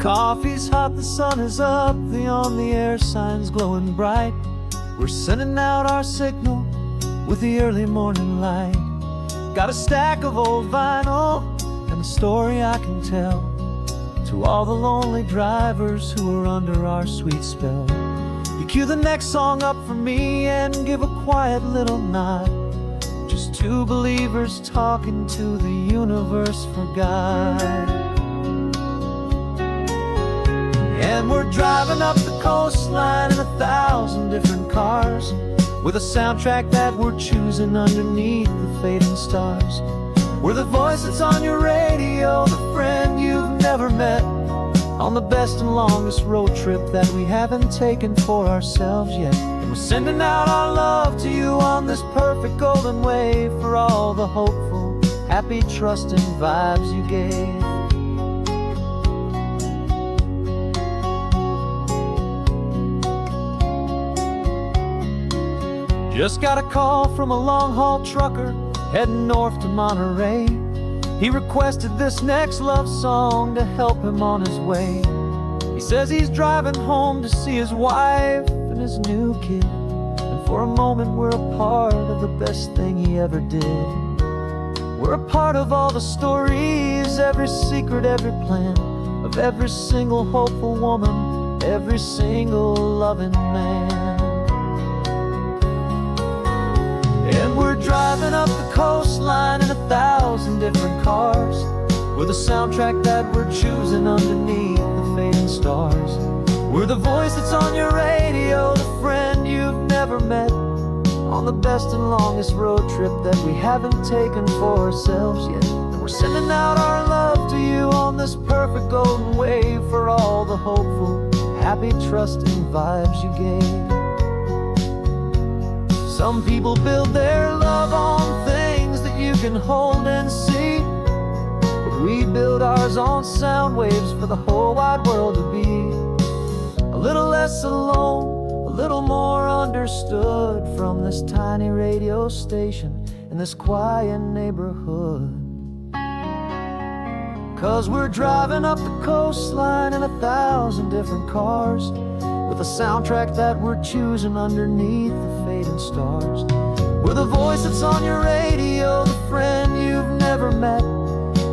Coffee's hot, the sun is up, the on-the-air sign's glowing bright. We're sending out our signal with the early morning light. Got a stack of old vinyl and a story I can tell to all the lonely drivers who are under our sweet spell. You cue the next song up for me and give a quiet little nod. Just two believers talking to the universe for God. And we're driving up the coastline in 1,000 different cars, with a soundtrack that we're choosing underneath the fading stars. We're the voice that's on your radio, the friend you've never met, on the best and longest road trip that we haven't taken for ourselves yet. And we're sending out our love to you on this perfect golden wave, for all the hopeful, happy, trusting vibes you gave. Just got a call from a long-haul trucker heading north to Monterey. He requested this next love song to help him on his way. He says he's driving home to see his wife and his new kid, and for a moment we're a part of the best thing he ever did. We're a part of all the stories, every secret, every plan, of every single hopeful woman, every single loving man. And we're driving up the coastline in 1,000 different cars, with a soundtrack that we're choosing underneath the fading stars. We're the voice that's on your radio, the friend you've never met, on the best and longest road trip that we haven't taken for ourselves yet. And we're sending out our love to you on this perfect golden wave, for all the hopeful, happy, trusting vibes you gave. Some people build their love on things that you can hold and see, but we build ours on sound waves for the whole wide world to be a little less alone, a little more understood, from this tiny radio station in this quiet neighborhood. 'Cause we're driving up the coastline in 1,000 different cars, with a soundtrack that we're choosing underneath the fading stars. We're the voice that's on your radio, the friend you've never met,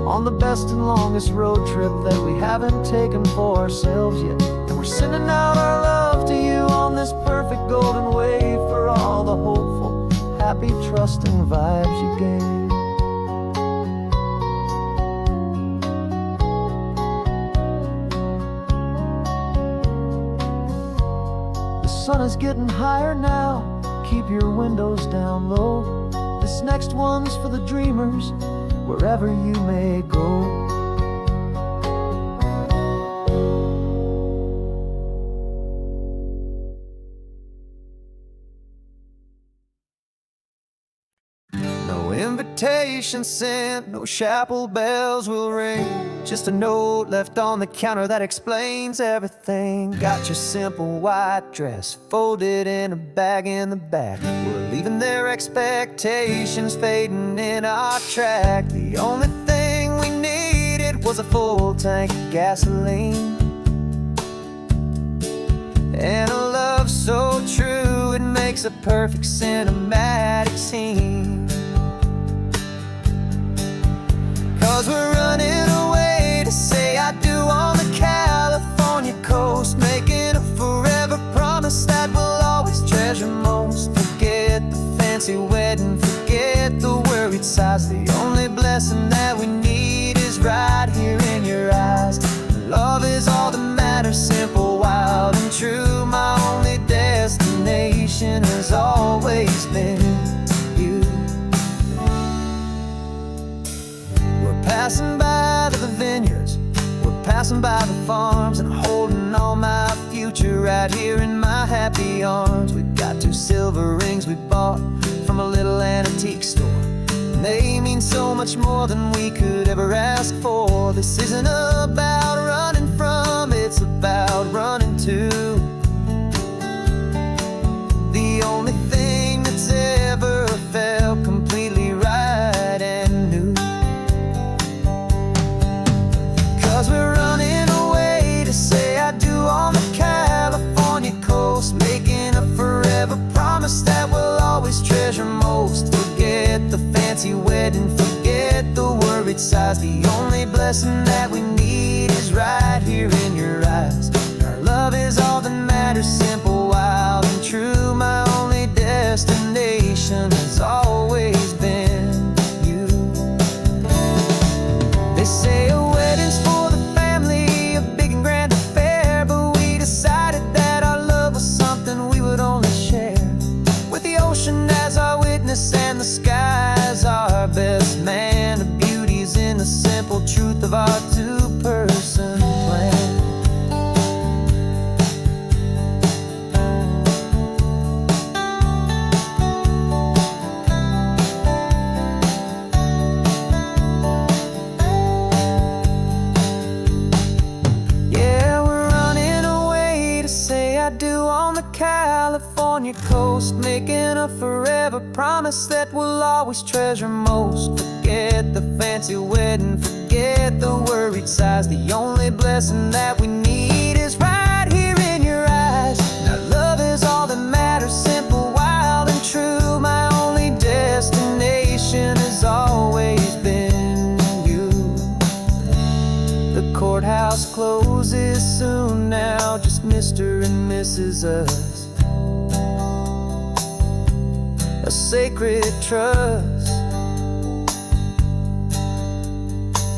on the best and longest road trip that we haven't taken for ourselves yet. And we're sending out our love to you on this perfect golden wave, for all the hopeful, happy, trusting vibes you gave. The sun is getting higher now, keep your windows down low. This next one's for the dreamers, wherever you may go. No invitation sent, no chapel bells will ring, just a note left on the counter that explains everything. Got your simple white dress folded in a bag in the back. We're leaving their expectations fading in our track. The only thing we needed was a full tank of gasoline, and a love so true it makes a perfect cinematic scene. 'Cause we're running away to say I do on the California coast, making a forever promise that we'll always treasure most. Forget the fancy wedding, forget the worried sighs. The only blessing that we need is right here in your eyes. Love is all that matters, simple, wild, and true. My only destination has always been you. Passing by the vineyards, we're passing by the farms, and holding all my future right here in my happy arms. We've got 2 silver rings we bought from a little antique store, and they mean so much more than we could ever ask for. This isn't about running from, it's about running to. The only thing that's ever felt completely right and new. 'Cause we're running away to wet and forget the worried sighs. The only blessing that we need is right here in your eyes. Our love is all that matters, simple, wild, and true. My only destination has always been you. They say a wedding's for the family, a big and grand affair, but we decided that our love was something we would only share with the ocean as our witness and the sky as our best man. The beauty's in the simple truth of our two-person plan. I do on the California coast, making a forever promise that we'll always treasure most. Forget the fancy wedding, forget the worried sighs. The only blessing that we need is right here in your eyes. Now love is all that matters, simple, wild, and true. My only destination has always been you. The courthouse closes soon now, just Mr. and Mrs. Us, a sacred trust.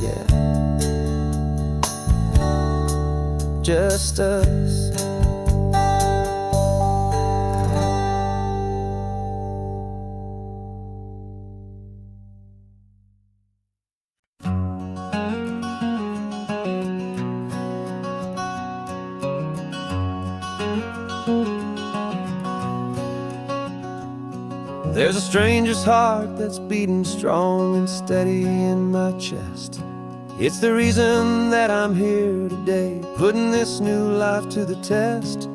Yeah, just us. There's a stranger's heart that's beating strong and steady in my chest. It's the reason that I'm here today, putting this new life to the test.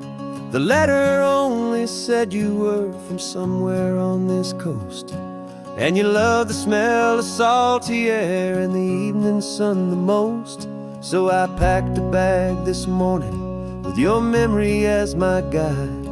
The letter only said you were from somewhere on this coast, and you love the smell of salty air and the evening sun the most. So I packed a bag this morning with your memory as my guide,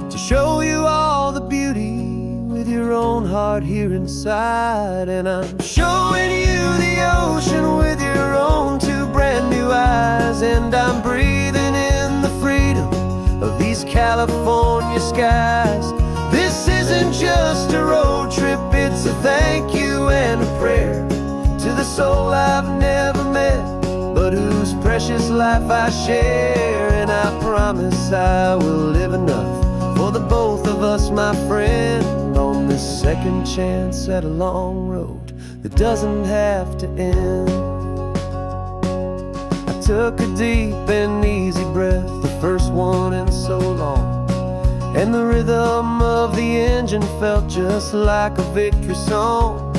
to show you all the beauty with your own heart here inside. And I'm showing you the ocean with your own two brand new eyes, and I'm breathing in the freedom of these California skies. This isn't just a road trip, it's a thank you and a prayer to the soul I've never met, but whose precious life I share. And I promise I will live enough for the both of us, my friend, on this second chance at a long road that doesn't have to end. I took a deep and easy breath, the first one in so long, and the rhythm of the engine felt just like a victory song.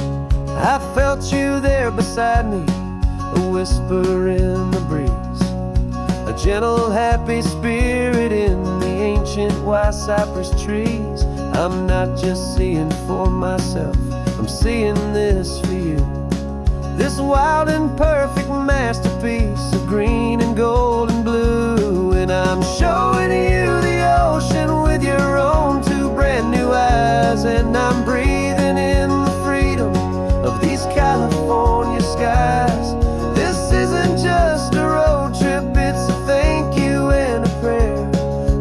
I felt you there beside me, a whisper in the breeze, a gentle happy spirit in the ancient white cypress trees. I'm not just seeing for myself, I'm seeing this for you. This wild and perfect masterpiece of green and gold and blue. And I'm showing you the ocean with your own two brand new eyes, and I'm breathing in the freedom of these California skies. This isn't just a road trip, it's a thank you and a prayer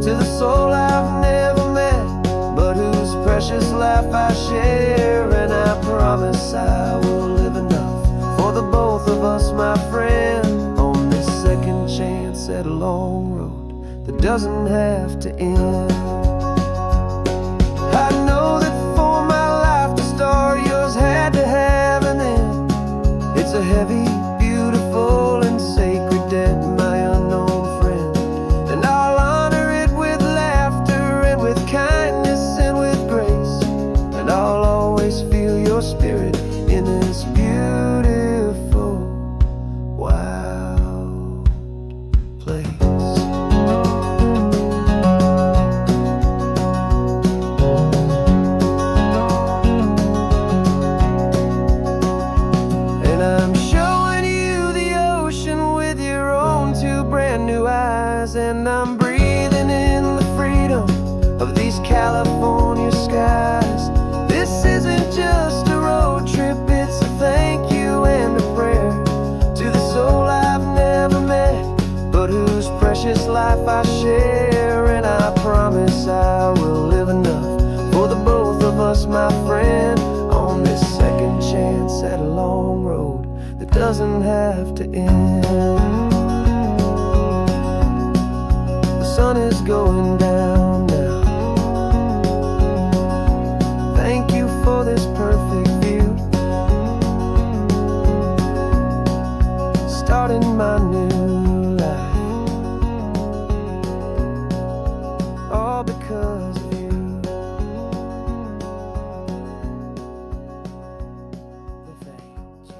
to the soul I've never met, but whose precious life I share. And I promise I will live enough for the both of us, my friend, on this second chance at a long road that doesn't have to end. I know that for my life to start, yours had to have an end. It's a heavy, beautiful, and sacred debt, my unknown friend, and I'll honor it with laughter and with kindness and with grace, and I'll always feel your spirit in this beautiful, wild place. And I'm showing you the ocean with your own two brand new eyes, and I'm breathing in the freedom of these California skies. This isn't just a road trip, it's doesn't have to end. The sun is going down now. Thank you for this perfect view. Starting my new life, all because of you. Thank you.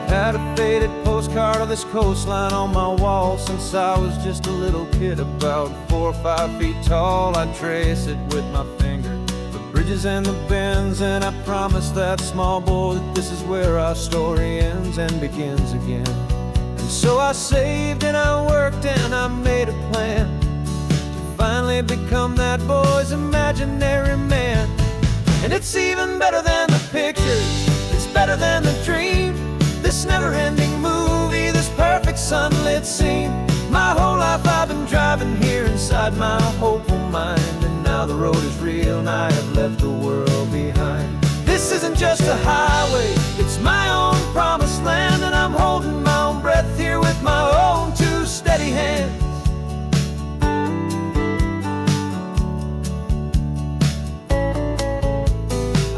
Had a faded postcard of this coastline on my wall since I was just a little kid, about 4 or 5 feet tall. I trace it with my finger, the bridges and the bends, and I promised that small boy that this is where our story ends and begins again. And so I saved and I worked and I made a plan to finally become that boy's imaginary man. And it's even better than the pictures, it's better than the dream. This never-ending movie, this perfect sunlit scene. My whole life I've been driving here inside my hopeful mind, and now the road is real and I have left the world behind. This isn't just a highway, it's my own promised land, and I'm holding my own breath here with my own 2 steady hands.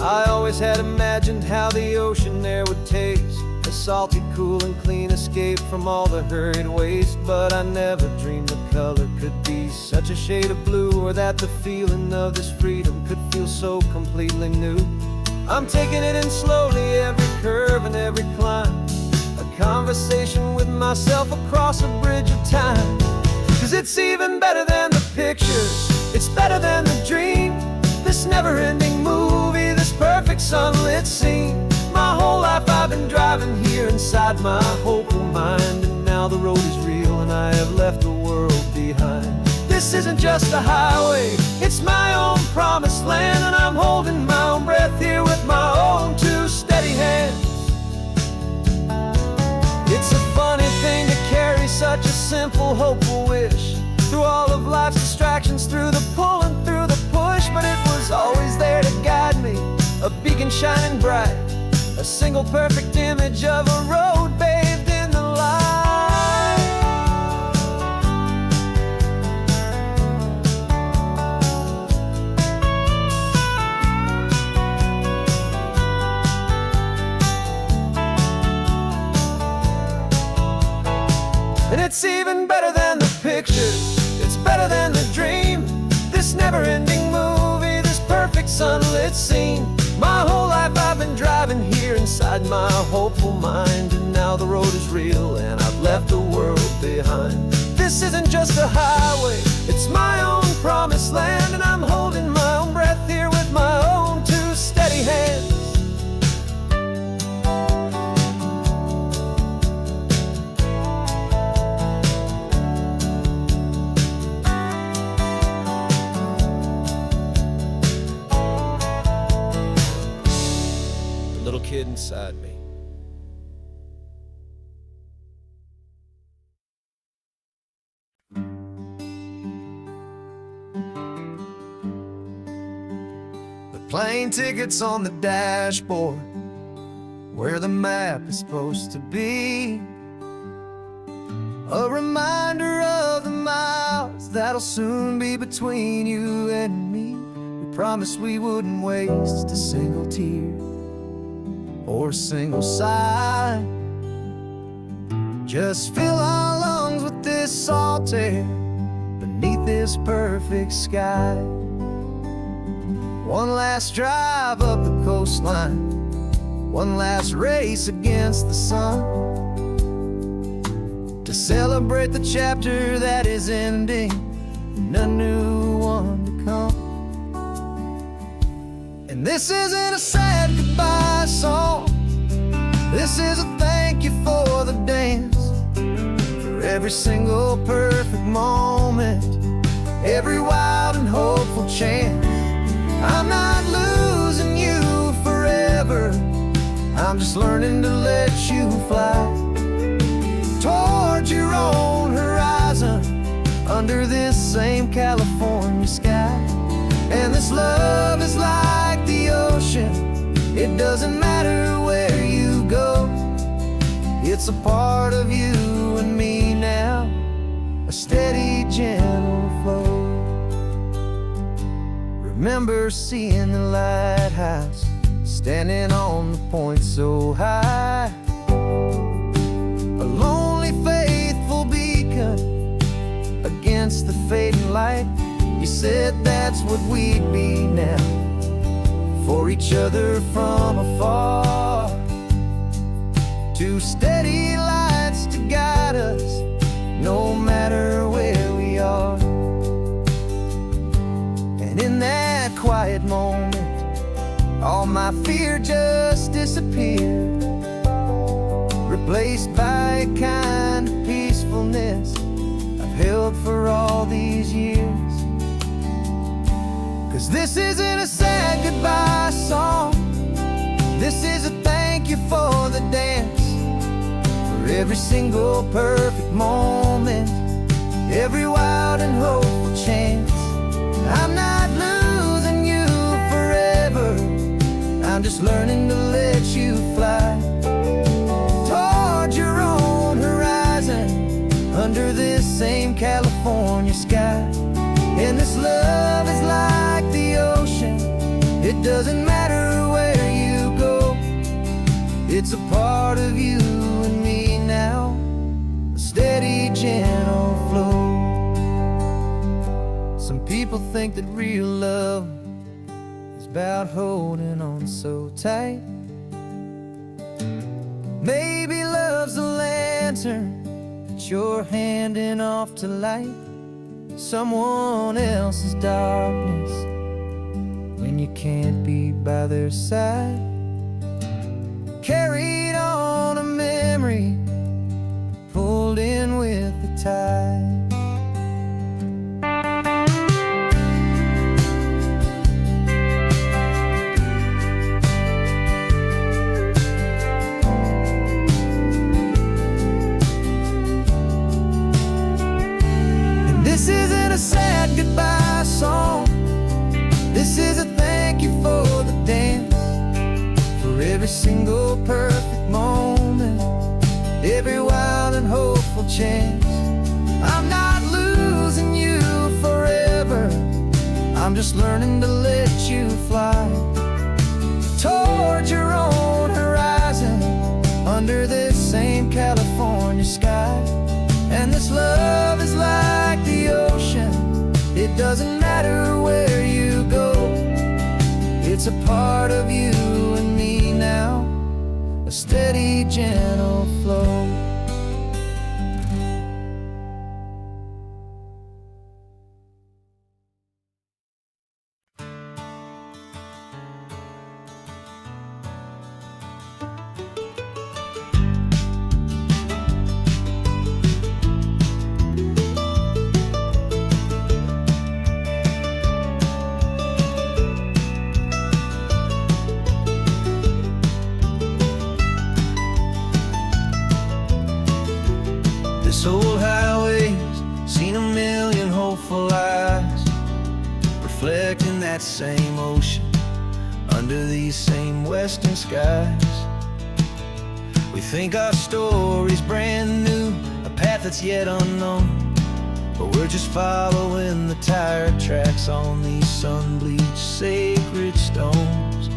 I always had imagined how the ocean there would taste, a salty, cool and clean escape from all the hurried waste. But I never dreamed the color could be such a shade of blue, or that the feeling of this freedom could feel so completely new. I'm taking it in slowly, every curve and every climb, a conversation with myself across a bridge of time. 'Cause it's even better than the pictures, it's better than the dream. This never-ending movie, this perfect sunlit scene. My whole life I've been driving here inside my hopeful mind, and now the road is real and I have left the world behind. This isn't just a highway, it's my own promised land, and I'm holding my own breath here with my own 2 steady hands. It's a funny thing to carry such a simple, hopeful wish through all of life's distractions, through the pull and through the push. But it was always there to guide me, a beacon shining bright, a single perfect image of a road bathed in the light. And it's even better than the pictures, it's better than the dream. This never-ending movie, this perfect sunlit scene. My whole life I've been driving here inside my hopeful mind, and now the road is real and I've left the world behind. This isn't just a highway, it's my own promised land, and I'm holding my own breath here with my own 2 steady hands. Kid inside me. The plane tickets on the dashboard, where the map is supposed to be, a reminder of the miles that'll soon be between you and me. We promised we wouldn't waste a single tear or a single sigh. Just fill our lungs with this salt air beneath this perfect sky. One last drive up the coastline, one last race against the sun, to celebrate the chapter that is ending and a new one to come. And this isn't a sad goodbye song, this is a thank you for the dance, for every single perfect moment, every wild and hopeful chance. I'm not losing you forever, I'm just learning to let you fly towards your own horizon, under this same California sky. And this love is like the ocean, it doesn't matter where you go, it's a part of you and me now, a steady, gentle flow. Remember seeing the lighthouse, standing on the point so high, a lonely, faithful beacon against the fading light. You said that's what we'd be now, for each other from afar. Two steady lights to guide us, no matter where we are. And in that quiet moment, all my fear just disappeared, replaced by a kind of peacefulness I've held for all these years. 'Cause this isn't a sad goodbye song, this is a thank you for the dance, for every single perfect moment, every wild and hopeful chance. I'm not losing you forever, I'm just learning to let you fly towards your own horizon, under this same California sky. And this love is like the ocean, it doesn't matter where you go, it's a part of you and me now, a steady, gentle flow. Some people think that real love is about holding on so tight. Maybe love's a lantern that you're handing off to light someone else's darkness when you can't be by their side. Carried on a memory, pulled in with the tide. This isn't a sad goodbye song, this is a thank you for the dance, for every single perfect moment, every wild and hopeful chance. I'm not losing you forever, I'm just learning to let you fly towards your own horizon, under this same California sky. And this love is like the ocean, it doesn't matter where you go, it's a part of you and me now, a steady, gentle flow. This old highway's seen a million hopeful eyes, reflecting that same ocean under these same western skies. We think our story's brand new, a path that's yet unknown, but we're just following the tire tracks on these sun-bleached sacred stones.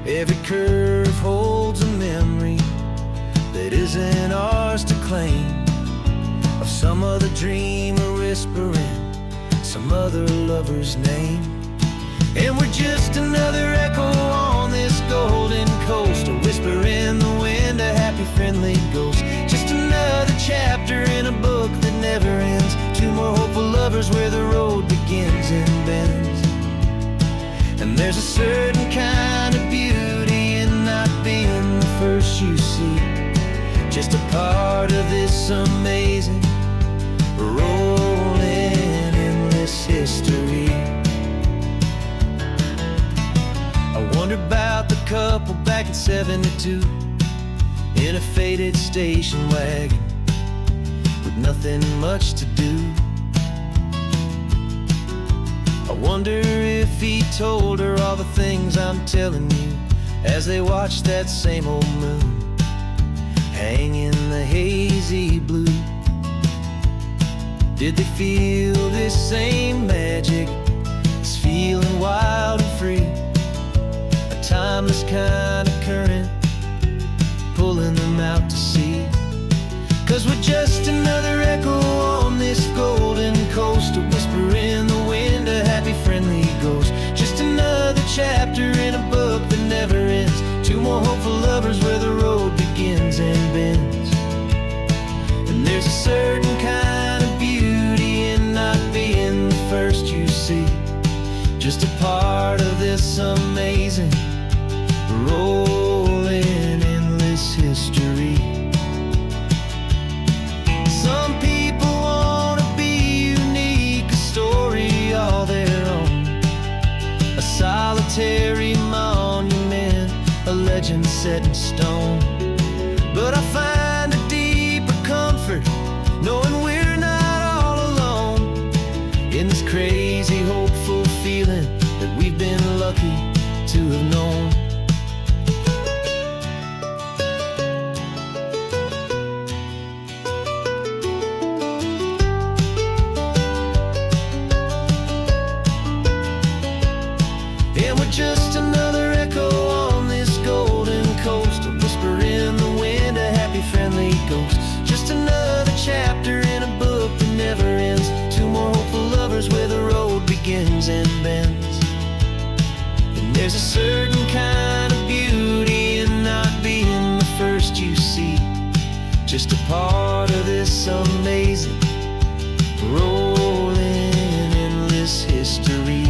Every curve holds a memory that isn't ours to claim, of some other dreamer whispering some other lover's name. And we're just another echo on this golden coast, a whisper in the wind, a happy friendly ghost. Just another chapter in a book that never ends, two more hopeful lovers where the road begins and bends. And there's a certain kind of beauty in not being the first you see, just a part of this amazing rolling in history. I wonder about the couple back in '72 in a faded station wagon with nothing much to do. I wonder if he told her all the things I'm telling you as they watched that same old moon hang in the hazy blue. Did they feel this same magic, this feeling wild and free, a timeless kind of current pulling them out to sea? 'Cause we're just another echo on this golden coast, a whisper in the wind, a happy friendly ghost. Just another chapter in a book that never ends, two more hopeful lovers where the road begins and bends. And there's a certain kind of beauty in not being the first you see, just a part of this amazing rolling endless history. Some people want to be unique, a story all their own, a solitary monument, a legend set in stone. But I find a deeper comfort knowing we're not all alone in this crazy, hopeful feeling that we've been lucky to have known. And we're just another echo on this golden coast, a whisper in the wind, a happy friendly ghost. Just another chapter in a book that never ends, two more hopeful lovers where the road begins and bends. And there's a certain kind of beauty in not being the first you see, just a part of this amazing rolling endless history.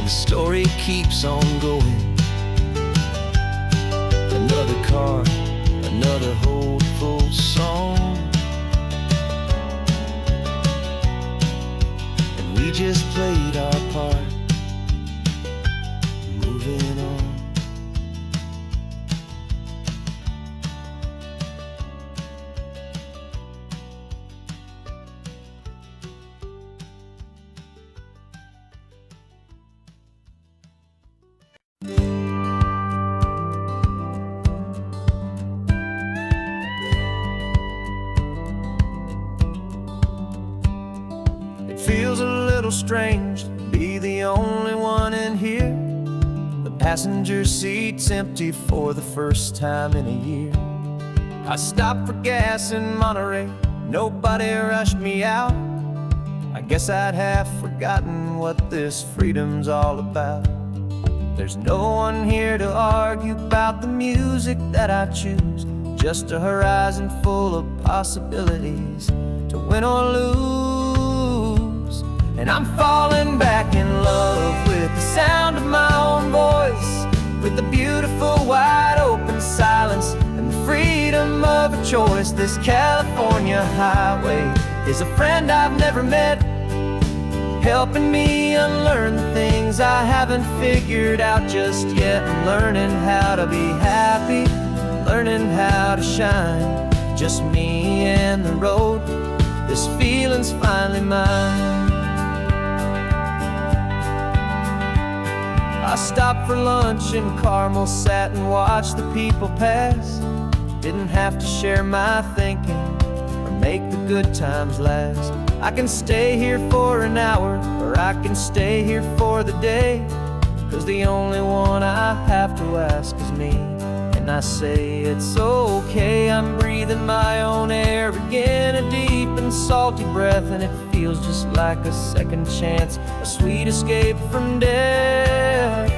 Story keeps on going. Another card, another hopeful song, and we just played our part, moving on. Feels a little strange to be the only one in here. The passenger seat's empty for the first time in a year. I stopped for gas in Monterey, nobody rushed me out. I guess I'd have forgotten what this freedom's all about. There's no one here to argue about the music that I choose, just a horizon full of possibilities to win or lose. And I'm falling back in love with the sound of my own voice, with the beautiful wide open silence and the freedom of a choice. This California highway is a friend I've never met, helping me unlearn the things I haven't figured out just yet. I'm learning how to be happy, learning how to shine, just me and the road. This feeling's finally mine. I stopped for lunch in Carmel, sat and watched the people pass. Didn't have to share my thinking or make the good times last. I can stay here for an hour, or I can stay here for the day, 'cause the only one I have to ask is me. And I say it's okay, I'm breathing my own air again, a deep and salty breath, and it feels just like a second chance, a sweet escape from death.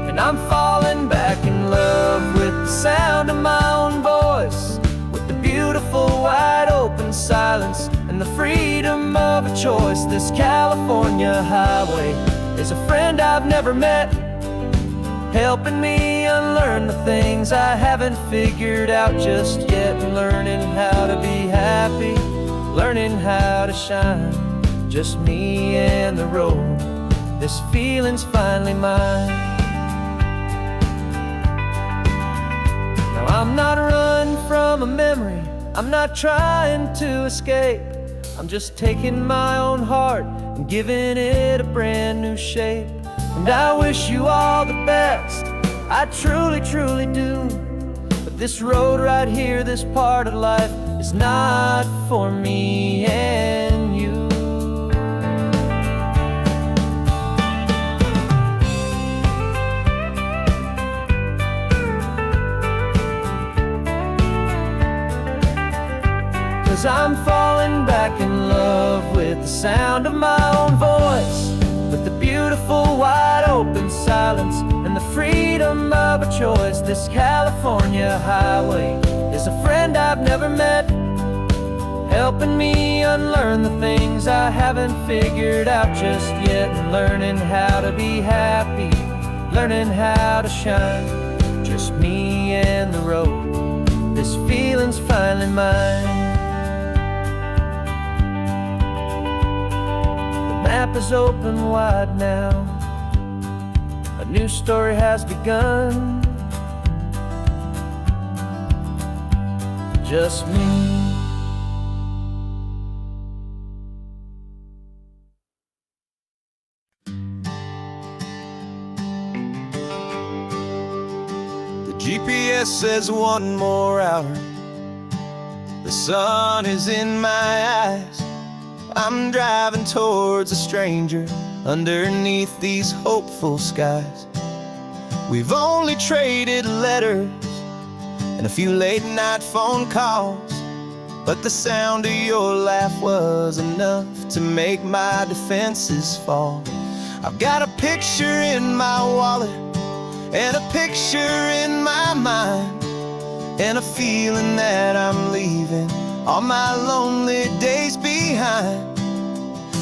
And I'm falling back in love with the sound of my own voice, with the beautiful wide open silence and the freedom of a choice. This California highway is a friend I've never met, helping me unlearn the things I haven't figured out just yet, and learning how to be happy, learning how to shine, just me and the road. This feeling's finally mine. Now I'm not running from a memory, I'm not trying to escape. I'm just taking my own heart and giving it a brand new shape. And I wish you all the best, I truly, truly do. But this road right here, this part of life, is not for me and you. Cause I'm falling back in love with the sound of my own voice, with the beautiful wide open silence and the freedom of a choice. This California highway is a friend I've never met, helping me unlearn the things I haven't figured out just yet, and learning how to be happy, learning how to shine, just me and the road. This feeling's finally mine. The map is open wide now, a new story has begun, just me. The GPS says 1 more hour, the sun is in my eyes. I'm driving towards a stranger underneath these hopeful skies. We've only traded letters and a few late night phone calls, but the sound of your laugh was enough to make my defenses fall. I've got a picture in my wallet and a picture in my mind, and a feeling that I'm leaving all my lonely days behind.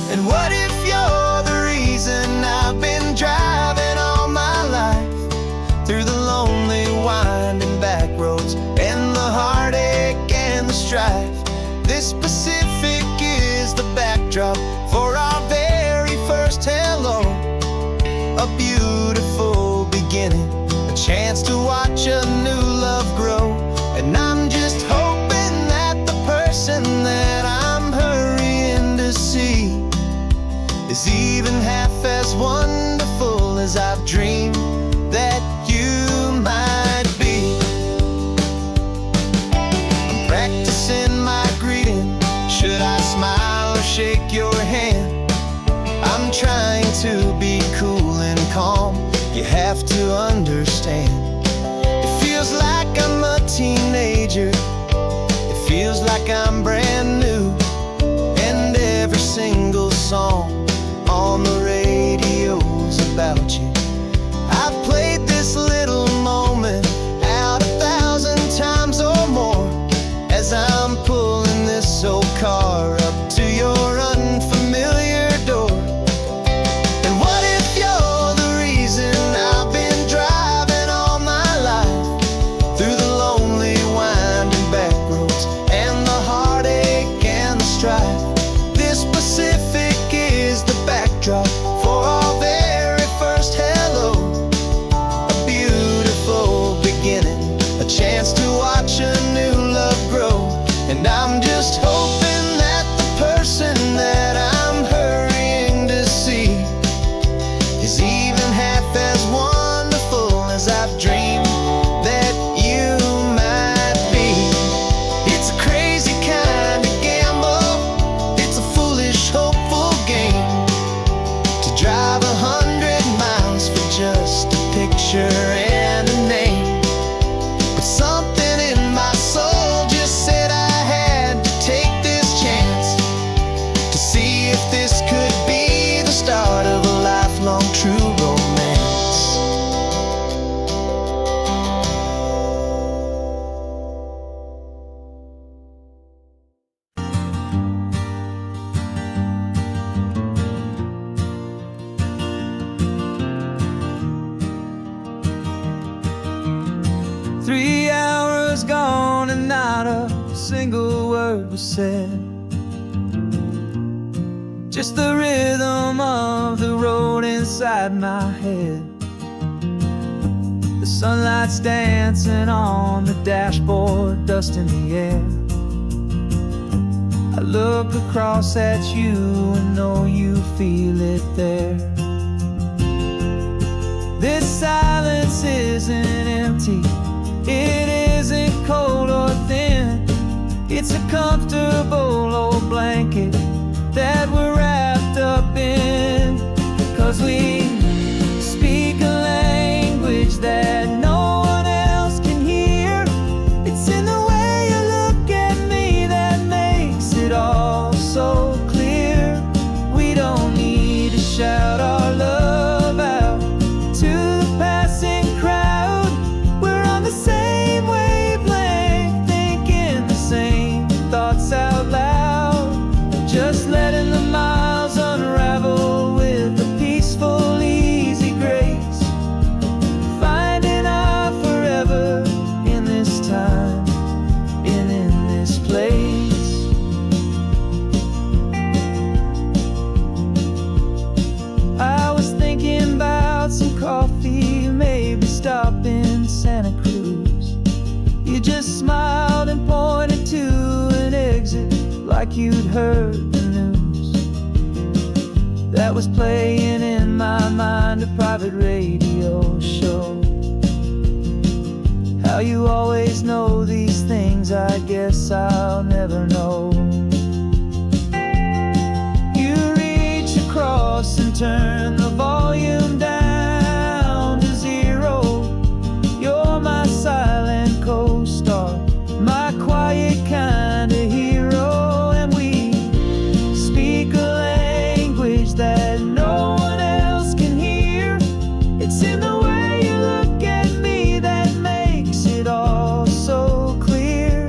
And what if you're the reason I've been driving all my life, through the lonely winding back roads and the heartache and the strife? This Pacific is the backdrop for our very first hello, a beautiful beginning, a chance to watch a new love grow. And I'm just hoping that the person that I'm hurrying to see is even half as wonderful as I've dreamed that you might be. I'm practicing my greeting, should I smile or shake your hand? I'm trying to be cool and calm, you have to understand. It feels like I'm a teenager, it feels like I'm brand new, and every single song on the radio's about you. I've played this little moment out 1,000 times or more, as I'm pulling this old car up to your unfamiliar door. And what if you're the reason I've been driving all my life, through the lonely winding back roads and the heartache and the strife? This Pacific is the backdrop for our very first hello, a beautiful beginning, a chance to watch a new love grow. And I'm just hoping that the person that I'm hurrying to see is even half as wonderful as I've dreamed that you might be. It's a crazy kind of gamble, it's a foolish, hopeful game, to drive 100 miles for just a picture and a name. But something in my soul just said I had to take this chance, to see if this could be the start of a lifelong true romance. 3 hours gone and not a single word was said. Just the rhythm of the road inside my head. The sunlight's dancing on the dashboard, dust in the air. I look across at you and know you feel it there. This silence isn't empty, it isn't cold or thin. It's a comfortable old blanket that we're wrapped up in. 'Cause we speak a language that no one else can hear. It's in the way you look at me that makes it all so clear. We don't need to shout our love out to the passing crowd. We're on the same wavelength, thinking the same thoughts out loud. Just letting the miles unravel with a peaceful, easy grace. Finding our forever in this time and in this place. I was thinking about some coffee, maybe stop in Santa Cruz. You just smiled and pointed to an exit like you'd heard the news. That was playing in my mind, a private radio show. How you always know these things, I guess I'll never know. You reach across and turn the volume down to 0. You're my silent co-star, my quiet kind of hero. And we speak a language that no one else can hear. It's in the way you look at me that makes it all so clear.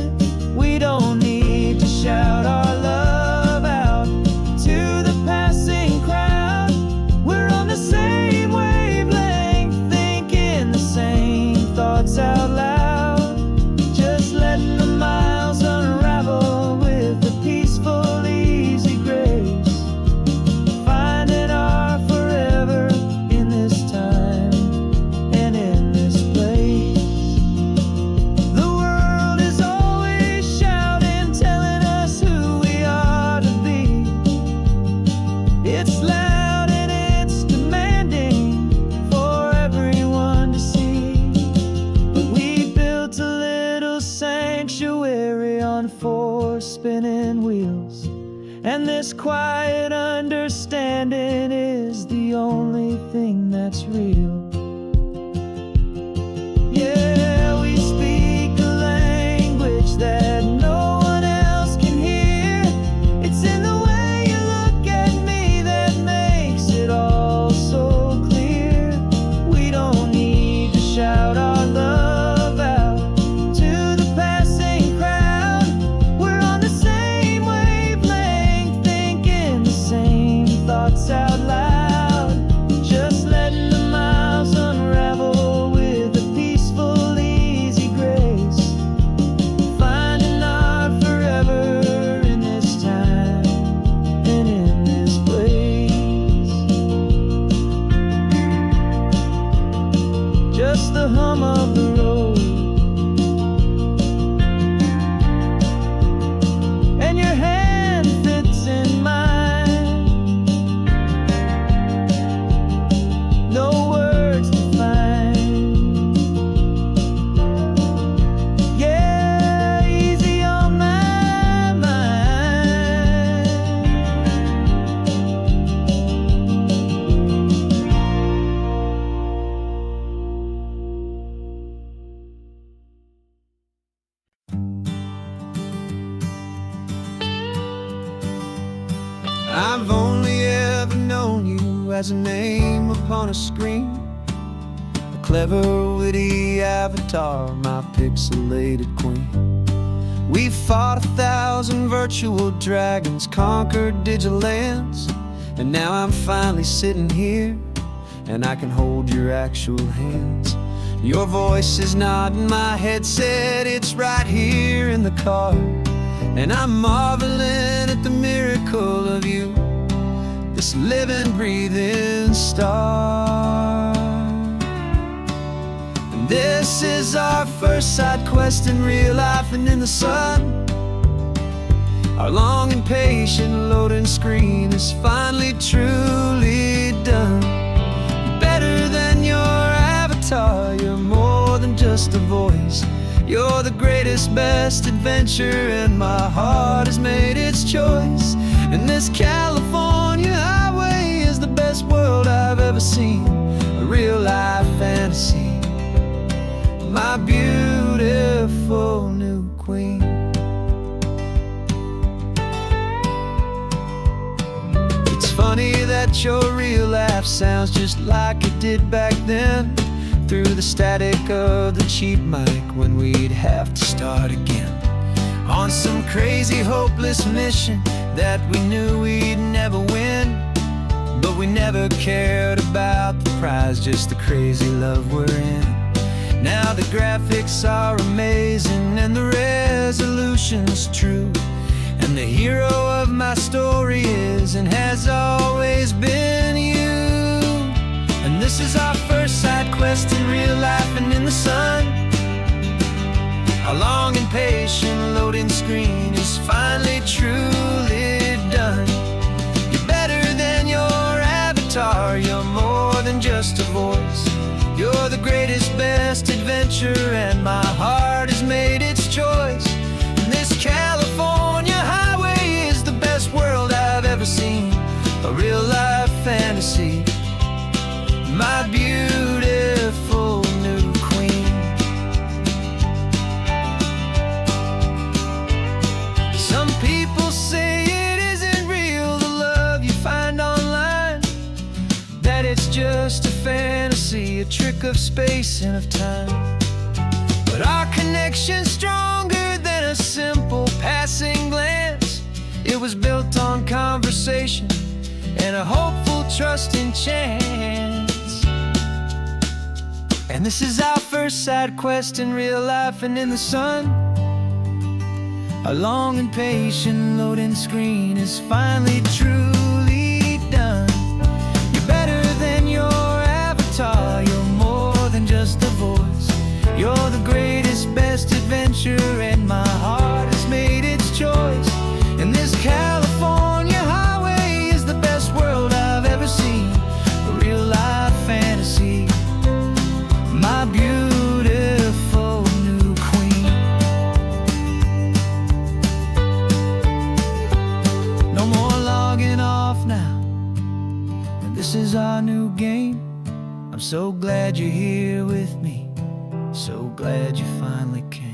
We don't need to shout our love out to the passing crowd. We're on the same wavelength, thinking the same thoughts out loud. Just letting the miles unravel with a peaceful, easy grace. Finding our forever in this time and in this place. The world is always shouting, telling us who we are to be. It's loud and it's demanding for everyone to see. But we built a little sanctuary on 4 spinning wheels, and this quiet understanding is the only thing that's real. Yeah, we speak a language that no one else can hear. It's in the way you look at me that makes it all so clear. We don't need to shout our love out to the passing crowd. We're on the same wavelength, thinking the same thoughts out loud. Just letting the miles unravel with a peaceful, easy grace. Finding our forever in this time and in this place. Just the hum of the road and your hand fits in mine. No words to find. Yeah, easy on my mind. I've only ever known you as a name upon a screen, a clever, witty avatar, my pixelated queen. We fought 1,000 virtual dragons, conquered digital lands, and now I'm finally sitting here, and I can hold your actual hands. Your voice is not in my headset, it's right here in the car. And I'm marveling at the miracle of you, this living, breathing star. And this is our first side quest in real life and in the sun. Our long and patient loading screen is finally truly done. Better than your avatar, you're more than just a voice. You're the greatest, best adventure, and my heart has made its choice. And this California highway is the best world I've ever seen, a real life fantasy, my beautiful new queen. It's funny that your real life sounds just like it did back then, through the static of the cheap mic when we'd have to start again, on some crazy hopeless mission that we knew we'd never win. But we never cared about the prize, just the crazy love we're in. Now the graphics are amazing and the resolution's true, and the hero of my story is and has always been you. And this is our first side quest in real life and in the sun. Our long and patient loading screen is finally truly done. You're better than your avatar, you're more than just a voice. You're the greatest, best adventure, and my heart has made its choice. And this California highway is the best world I've ever seen, a real life fantasy, my beautiful new queen. Some people say it isn't real, the love you find online, that it's just a fantasy, a trick of space and of time. But our connection's stronger than a simple passing glance. It was built on conversation and a hopeful, trusting chance. And this is our first side quest in real life and in the sun. Our long and patient loading screen is finally truly done. You're better than your avatar, you're more than just a voice. You're the greatest, best adventure, and my heart has made its choice. And this California highway is the best world I've ever seen, a real life fantasy, my beautiful new queen. No more logging off now, and this is our new game. I'm so glad you're here with me, so glad you finally came.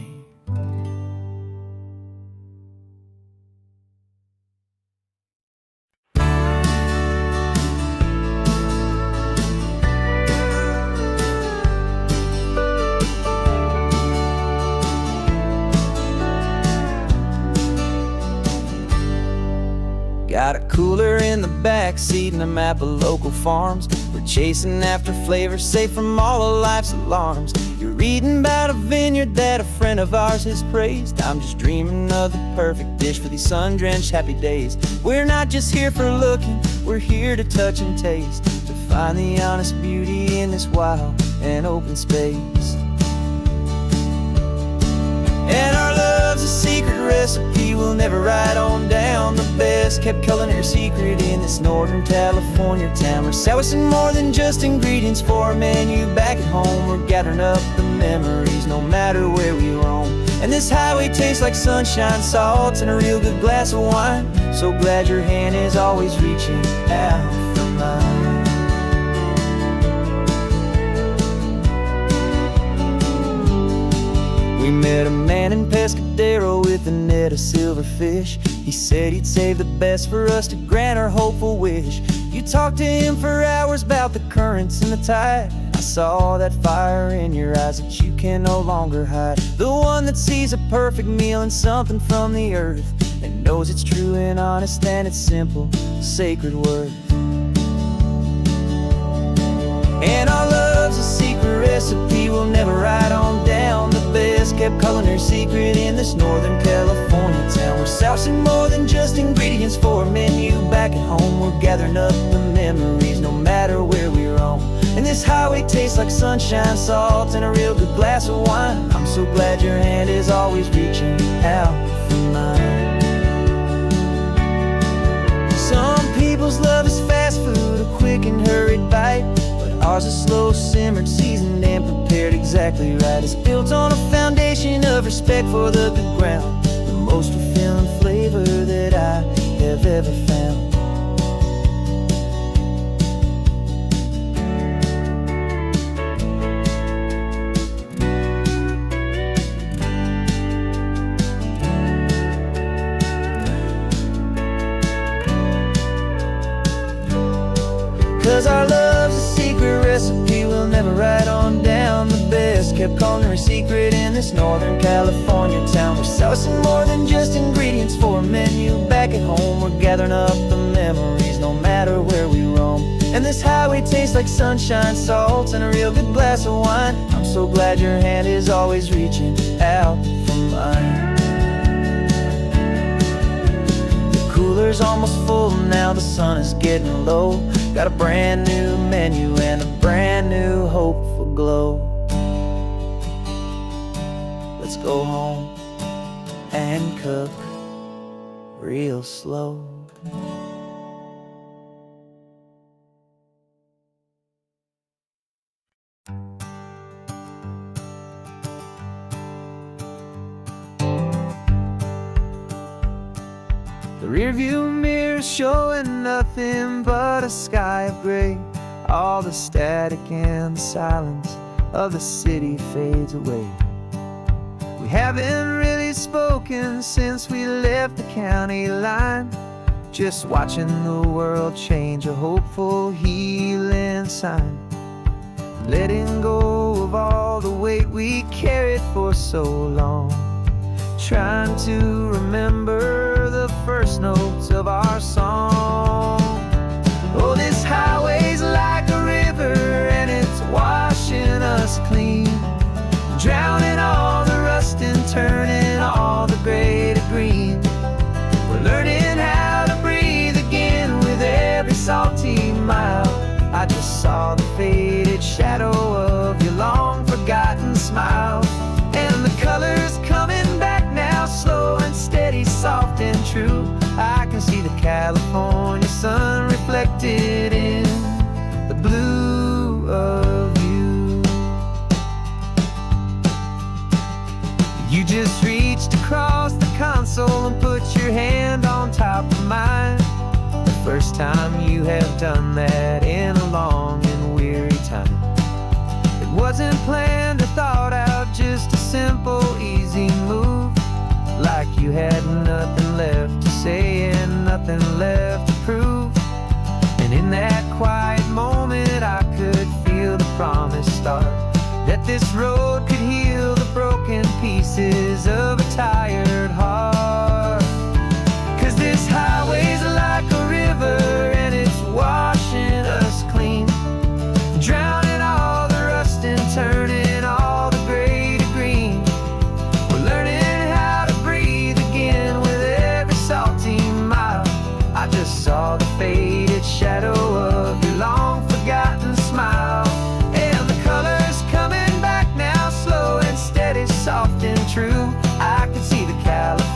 Got a cooler in the back seat and a map of local farms. We're chasing after flavors safe from all of life's alarms. You're reading about a vineyard that a friend of ours has praised. I'm just dreaming of the perfect dish for these sun-drenched happy days. We're not just here for looking, we're here to touch and taste, to find the honest beauty in this wild and open space. And our love's a secret recipe we'll never write on down. The best kept culinary secret in this Northern California town. We're sourcing more than just ingredients for a menu back at home. We're gathering up the memories no matter where we roam. And this highway tastes like sunshine, salt, and a real good glass of wine. So glad your hand is always reaching out for mine. We met a man in Pescadero with a net of silverfish. He said he'd save the best for us to grant our hopeful wish. You talked to him for hours about the currents and the tide. I saw that fire in your eyes that you can no longer hide. The one that sees a perfect meal in something from the earth, and knows it's true and honest and it's simple, sacred worth. And our love's a secret recipe we'll never secret in this Northern California town. We're sourcing more than just ingredients for a menu. Back at home, we're gathering up the memories, no matter where we roam. And this highway tastes like sunshine, salt, and a real good glass of wine. I'm so glad your hand is always reaching out for mine. Some people's love is fast food, a quick and hurried bite, but ours is slow simmered, seasoned, and prepared exactly right. It's built on a foundation of respect for the good ground, the most fulfilling flavor that I have ever found. 'Cause our love's a secret recipe we'll never write on down. The best kept culinary secret in this Northern California town. We're sourcing more than just ingredients for a menu. Back at home, we're gathering up the memories, no matter where we roam. And this highway tastes like sunshine, salt, and a real good glass of wine. I'm so glad your hand is always reaching out for mine. Cooler's almost full now, the sun is getting low. Got a brand new menu and a brand new hopeful glow. Let's go home and cook real slow. The rearview mirror's showing nothing but a sky of gray. All the static and the silence of the city fades away. We haven't really spoken since we left the county line, just watching the world change, a hopeful healing sign. Letting go of all the weight we carried for so long, trying to remember the first notes of our song. Oh, this highway's like a river and it's washing us clean, drowning all the rust and turning all the gray to green. We're learning how to breathe again with every salty mile. I just saw the faded shadow of your long forgotten smile, and the colors coming back now, slow and steady, soft and true. I can see the California sun reflected in the blue of you. You just reached across the console and put your hand on top of mine. The first time you have done that in a long and weary time. It wasn't planned or thought out, just a simple, easy move. Like you had nothing left to say and nothing left to prove. And in that quiet moment I could feel the promise start, that this road could heal the broken pieces of a tired heart. 'Cause this highway's like a river and it's washing us clean, drowning all the rust and turning all the gray to green. We're learning how to breathe again with every salty mile. I just saw the faded shadow of your long forgotten smile, and the colors coming back now, slow and steady, soft and true. I can see the California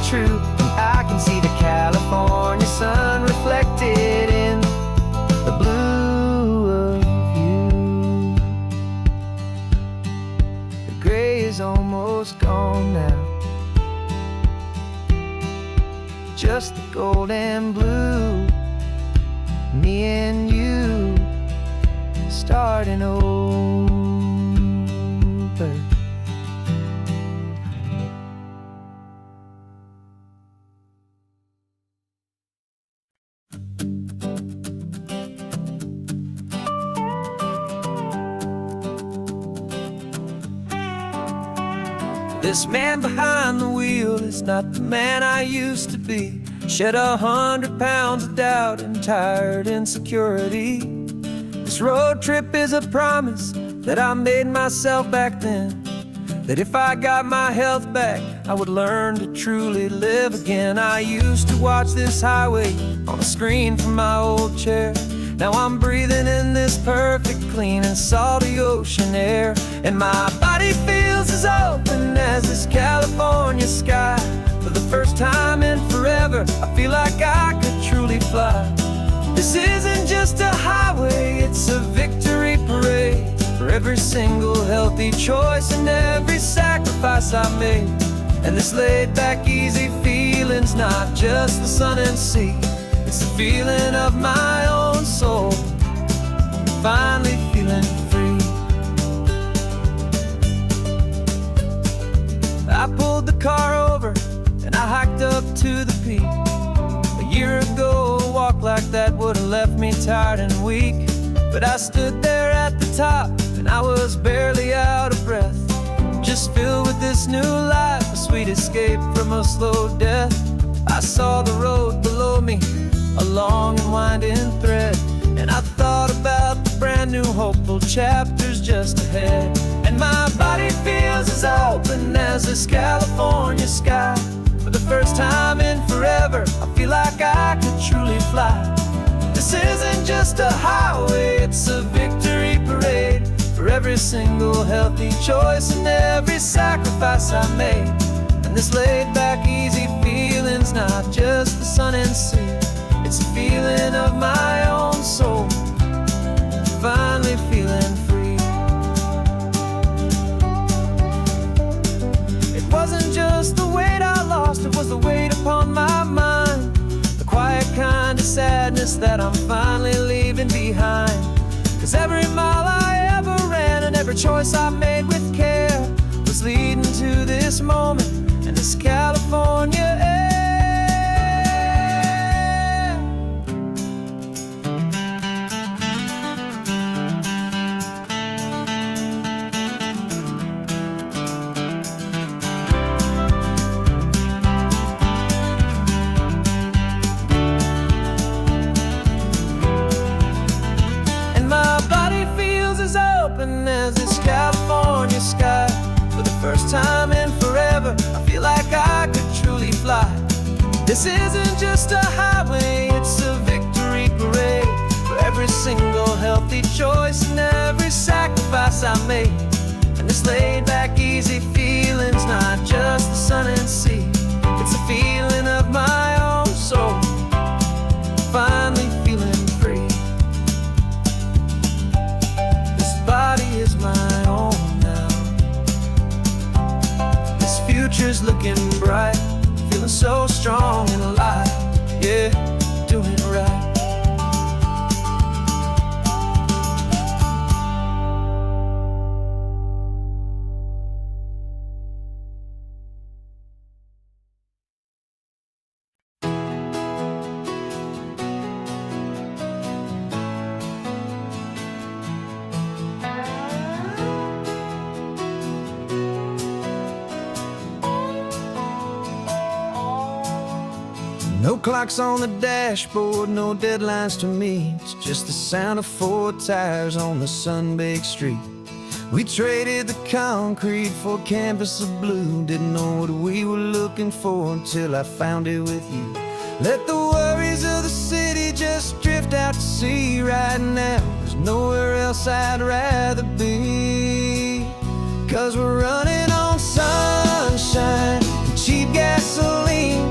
true. I can see the California sun reflected in the blue of you. The gray is almost gone now, just the gold and blue. Me and you starting over. This man behind the wheel is not the man I used to be. Shed 100 pounds of doubt and tired insecurity. This road trip is a promise that I made myself back then, that if I got my health back, I would learn to truly live again. I used to watch this highway on a screen from my old chair. Now I'm breathing in this perfect, clean and salty ocean air, and my body feels as open as this California sky. For the first time in forever, I feel like I could truly fly. This isn't just a highway, it's a victory parade for every single healthy choice and every sacrifice I made. And this laid back, easy feeling's not just the sun and sea, it's the feeling of my own soul, finally feeling free. I pulled the car over and I hiked up to the peak. A year ago, a walk like that would've left me tired and weak, but I stood there at the top and I was barely out of breath, just filled with this new life, a sweet escape from a slow death. I saw the road below me, a long and winding thread, and I thought about the brand new hopeful chapters just ahead. And my body feels as open as this California sky. For the first time in forever, I feel like I could truly fly. This isn't just a highway, it's a victory parade for every single healthy choice and every sacrifice I made. And this laid back, easy feeling's not just the sun and sea, it's a feeling of my own soul, finally feeling free. It wasn't just the weight I lost, it was the weight upon my mind, the quiet kind of sadness that I'm finally leaving behind. 'Cause every mile I ever ran and every choice I made with care was leading to this moment and this California air. As this California sky. For the first time in forever, I feel like I could truly fly. This isn't just a highway, it's a victory parade for every single healthy choice and every sacrifice I made. And this laid back, easy feeling's not just the sun and sea, it's a feeling of my own soul, finally feeling free. Body is my own now. This future's looking bright, feeling so strong and alive. Yeah, doing it right. No clocks on the dashboard, no deadlines to meet, it's just the sound of 4 tires on the sun-baked street. We traded the concrete for a canvas of blue, didn't know what we were looking for until I found it with you. Let the worries of the city just drift out to sea right now, there's nowhere else I'd rather be. 'Cause we're running on sunshine and cheap gasoline,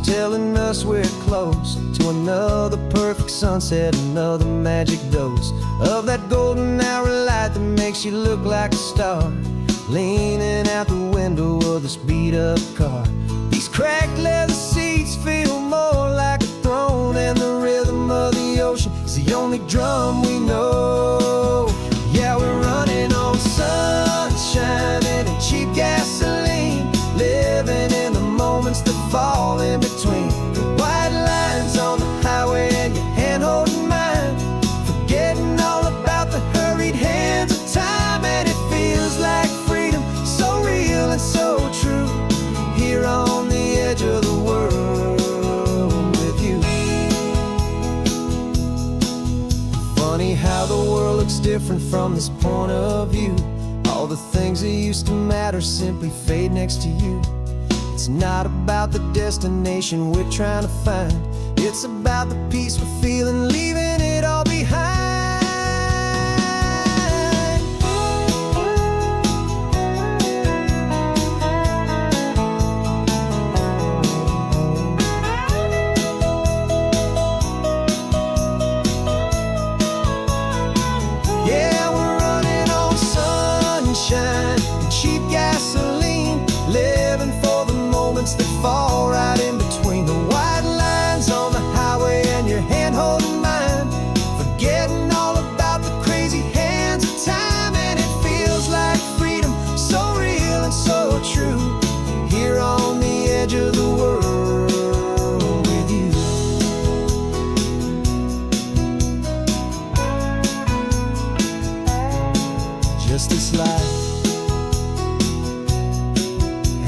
telling us we're close to another perfect sunset, another magic dose of that golden hour light that makes you look like a star, leaning out the window of this beat-up car. These cracked leather seats feel more like a throne, and the rhythm of the ocean is the only drum we know. Yeah, we're running on sunshine and cheap gasoline, living in the moments that fall in between the white lines on the highway and your hand holding mine, forgetting all about the hurried hands of time. And it feels like freedom, so real and so true, here on the edge of the world with you. Funny how the world looks different from this point of view. All the things that used to matter simply fade next to you. It's not about the destination we're trying to find, it's about the peace we're feeling, leaving it all behind. Yeah, we're running on sunshine and cheap gasoline, living for the moments that fall right in between the white lines on the highway and your hand holding mine, forgetting all about the crazy hands of time. And it feels like freedom, so real and so true, here on the edge of the world with you. Just this life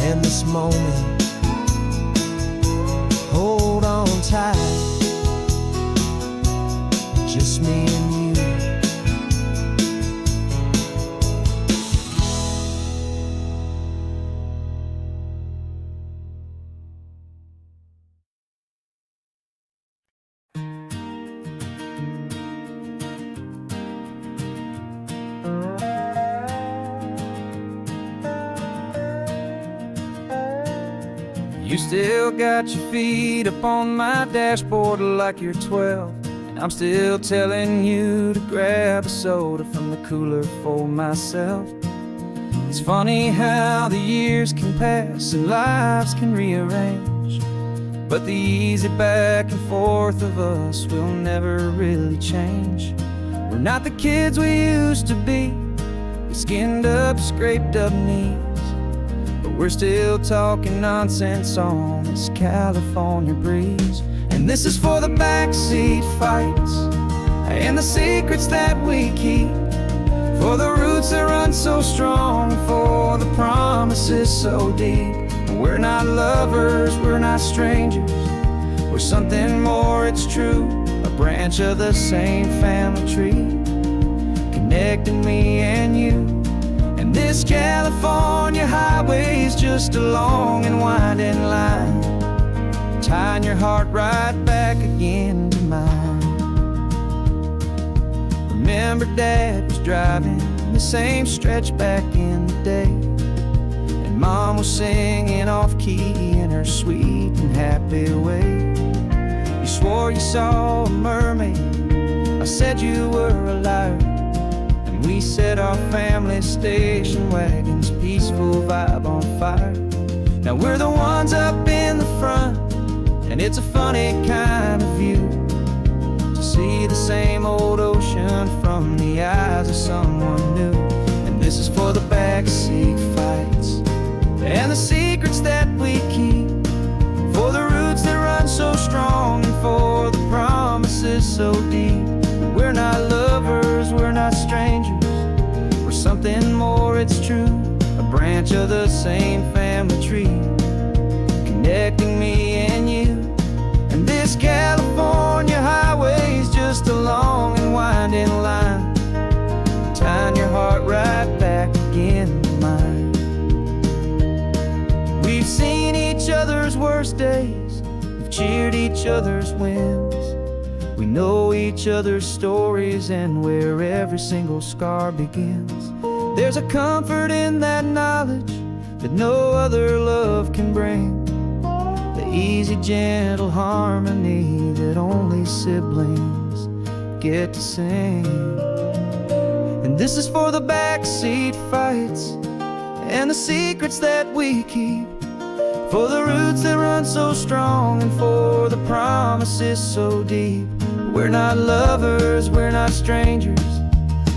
and this moment, hold on tight, just me and you. You still got your feet up on my dashboard like you're 12, and I'm still telling you to grab a soda from the cooler for myself. It's funny how the years can pass and lives can rearrange, but the easy back and forth of us will never really change. We're not the kids we used to be, with skinned up, scraped up knees, but we're still talking nonsense on this California breeze. And this is for the backseat fights and the secrets that we keep, for the roots that run so strong, for the promises so deep. We're not lovers, we're not strangers, we're something more, it's true, a branch of the same family tree, connecting me and you. And this California highway is just a long and winding line, tying your heart right back again to mine. Remember Dad was driving the same stretch back in the day, and Mom was singing off-key in her sweet and happy way. You swore you saw a mermaid, I said you were a liar, and we set our family station wagon's peaceful vibe on fire. Now we're the ones up in the front, and it's a funny kind of view to see the same old ocean from the eyes of someone new. And this is for the backseat fights and the secrets that we keep, for the roots that run so strong, and for the promises so deep. We're not lovers, we're not strangers, we're something more, it's true, a branch of the same family tree, connecting me and you. And this California highway is just a long and winding line, tying your heart right back again to mine. We've seen each other's worst days, we've cheered each other's wins, we know each other's stories and where every single scar begins. There's a comfort in that knowledge that no other love can bring, that easy, gentle harmony that only siblings get to sing. And this is for the backseat fights and the secrets that we keep, for the roots that run so strong and for the promises so deep. We're not lovers, we're not strangers,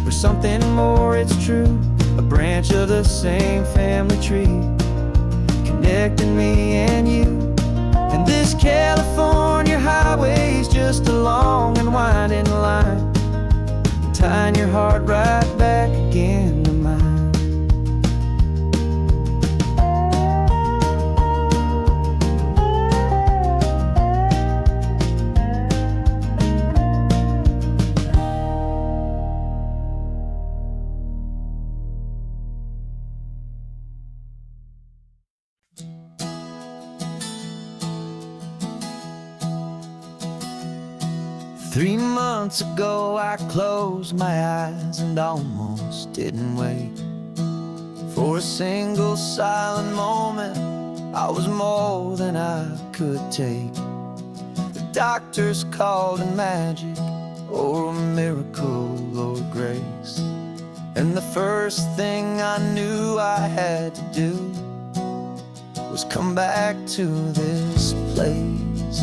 we're something more, it's true. A branch of the same family tree, connecting me and you. And this California highway's just a long and winding line, tying your heart right back again to mine. Three months ago I closed my eyes and almost didn't wait for a single silent moment. I was more than I could take. The doctors called it magic or a miracle or grace, and the first thing I knew I had to do was come back to this place,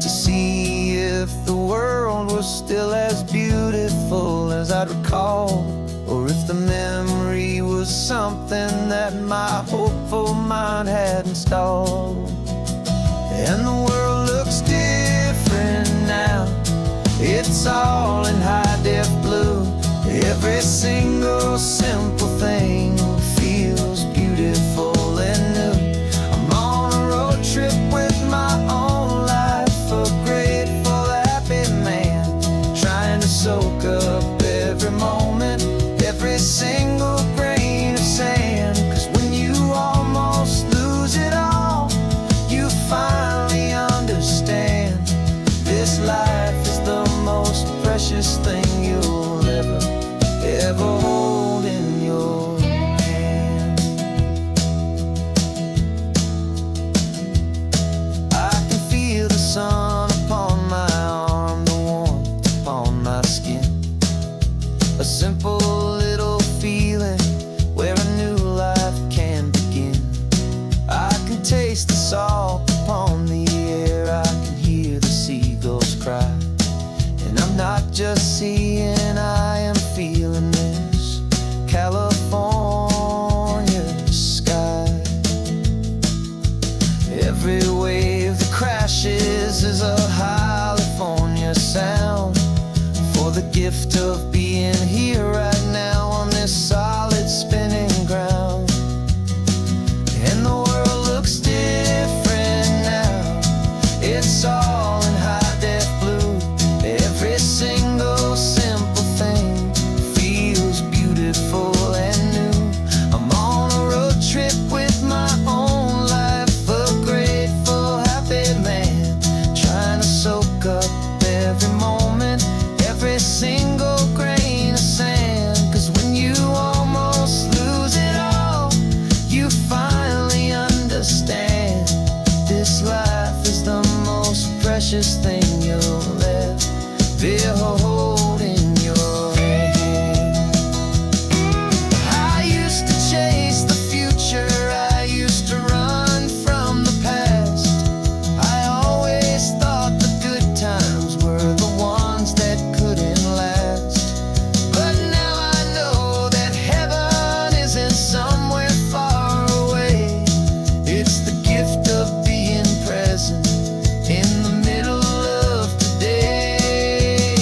to see if the world was still as beautiful as I'd recall, or if the memory was something that my hopeful mind had installed. And the world looks different now, it's all in high-def blue. Every single simple thing feels beautiful and new. I'm on a road trip with my own life, a grateful, happy man, trying to soak up every moment, every single grain of sand. 'Cause when you almost lose it all, you finally understand this life is the most precious thing you'll ever hold in your hand. I can feel the sun upon my arm, the warmth upon my skin, a simple little feeling where a new life can begin. I can taste the salt upon the air, I can hear the seagulls cry, and I'm not just seeing, I am feeling this California sky. Every wave that crashes is a California sound, for the gift of being here right now on this solid spinning ground. And the world looks different now, it's all in high-def blue. Every single simple thing feels beautiful and new. I'm on a road trip with my own life, a grateful, happy man, trying to soak up every moment, every single grain of sand. 'Cause when you almost lose it all, you finally understand this life is the most precious thing you'll ever hold in your hand. I used to chase the future, I used to run from the past. I always thought the good times were the ones that couldn't last. But now I know that heaven isn't somewhere far away. It's the gift of being present in the middle of today.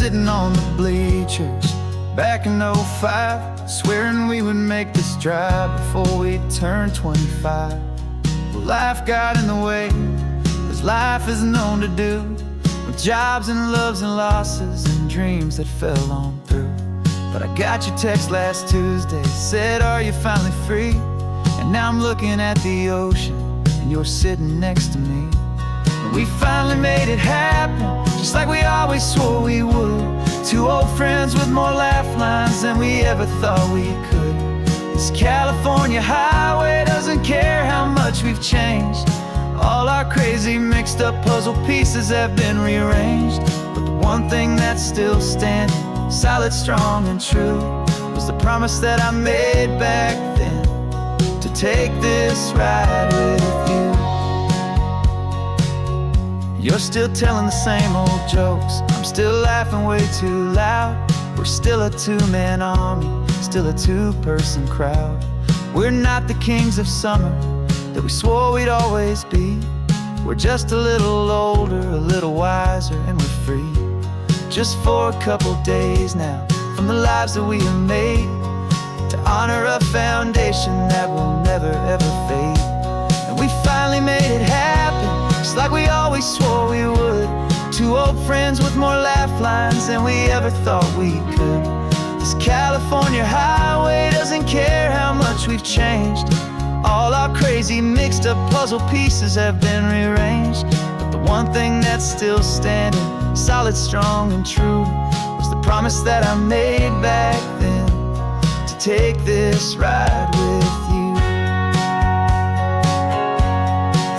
sitting on the bleachers back in '05, swearing we would make this drive before we turned 25. Well, life got in the way, as life is known to do, with jobs and loves and losses and dreams that fell on through. But I got your text last Tuesday, said, are you finally free? And now I'm looking at the ocean, and you're sitting next to me. And we finally made it happen, just like we always swore we would. Two old friends with more laugh lines than we ever thought we could. This California highway doesn't care how much we've changed. All our crazy mixed up puzzle pieces have been rearranged. But the one thing that's still standing, solid, strong, and true, was the promise that I made back then, to take this ride with you. You're still telling the same old jokes, I'm still laughing way too loud. We're still a two-man army, still a two-person crowd. We're not the kings of summer that we swore we'd always be. We're just a little older, a little wiser, and we're free. Just for a couple days now, from the lives that we have made, to honor a foundation that will never ever fade. And we finally made it happen, just like we always swore we would. Two old friends with more laugh lines than we ever thought we could. This California highway doesn't care how much we've changed. All our crazy mixed up puzzle pieces have been rearranged. But the one thing that's still standing, solid, strong, and true, was the promise that I made back then, to take this ride with you.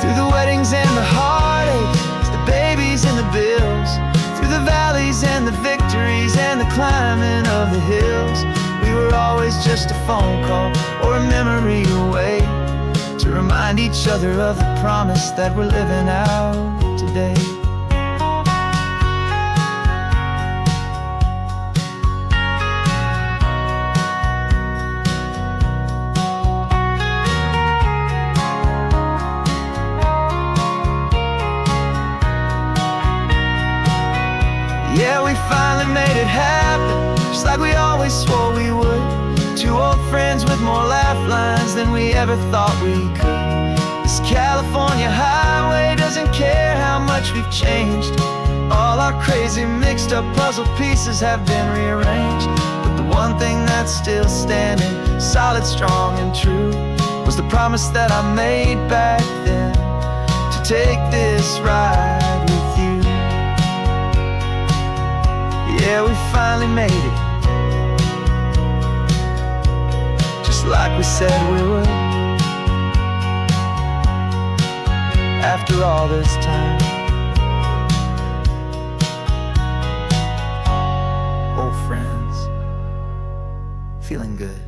Through the weddings and the heartaches, the babies and the bills, through the valleys and the victories and the climbing of the hills, we were always just a phone call or a memory away, to remind each other of the promise that we're living out today. Yeah, we finally made it happen, just like we always swore we would. Two old friends with more laugh lines than we ever thought we could. This California highway doesn't care how much we've changed. All our crazy mixed up puzzle pieces have been rearranged. But the one thing that's still standing, solid, strong, and true, was the promise that I made back then, to take this ride with you. Yeah, we finally made it, just like we said we would. After all this time, old friends, feeling good.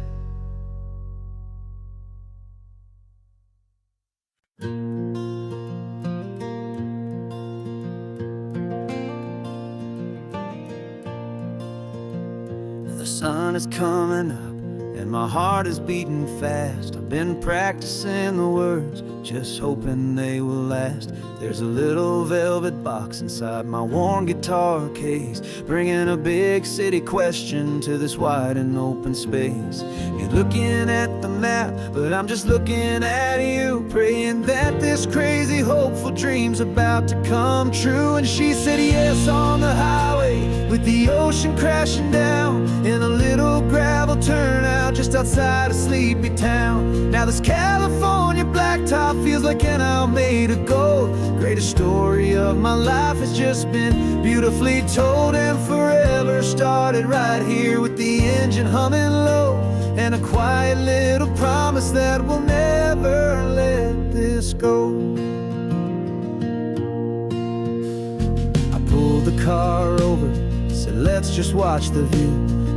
The sun is coming up and my heart is beating fast. I've been practicing the words, just hoping they will last. There's a little velvet box inside my worn guitar case, bringing a big city question to this wide and open space. You're looking at the map, but I'm just looking at you, praying that this crazy hopeful dream's about to come true. And she said yes on the highway, with the ocean crashing down, in a little gravel turnout just outside of Sleepy Town. Now this California blacktop feels like an Alameda Gold. Greatest story of my life has just been beautifully told, and forever started right here with the engine humming low, and a quiet little promise that we'll never let this go. I pulled the car over, said let's just watch the view.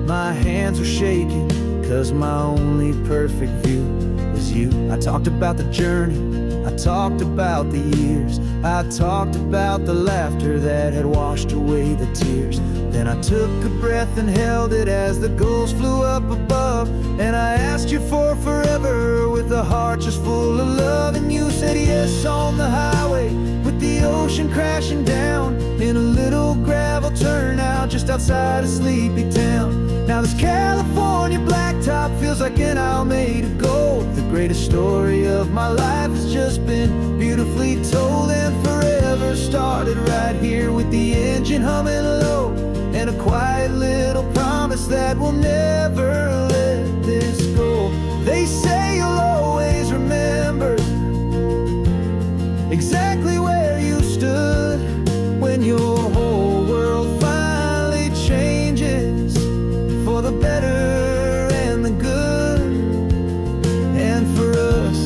My hands were shaking, cause my only perfect view was you. I talked about the journey, I talked about the years, I talked about the laughter that had washed away the tears. Then I took a breath and held it as the gulls flew up above, and I asked you for forever with a heart just full of love. And you said yes on the highway, with the ocean crashing down, in a little gravel turnout just outside of Sleepy Town. Now this California blacktop feels like an Isle made of gold. The greatest story of my life has just been beautifully told, and forever started right here with the engine humming low, and a quiet little promise that we'll never let this go. They say you'll always remember exactly where you stood when your whole world finally changes for the better and the good. And for us,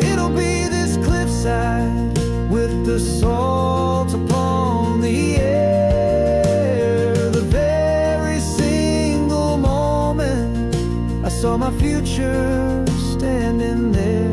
it'll be this cliffside with the salt upon the air. The very single moment I saw my future standing there.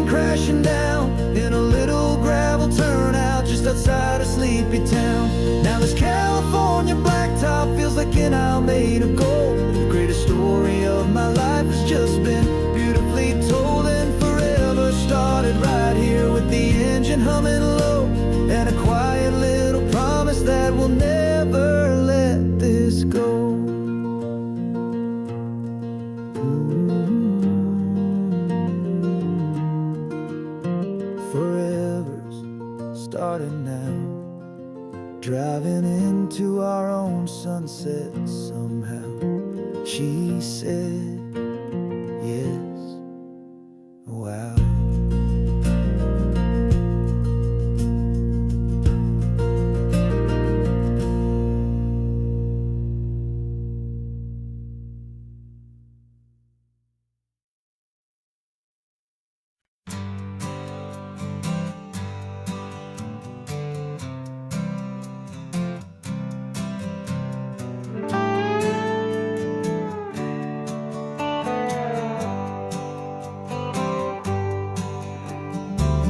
Crashing down in a little gravel turnout just outside of Sleepy Town. Now this California blacktop feels like an Isle made of gold. The greatest story of my life has just been beautifully told, and forever started right here with the engine humming low, and a quiet little promise that we'll never let this go. Starting now, driving into our own sunset somehow. She said, yes, wow.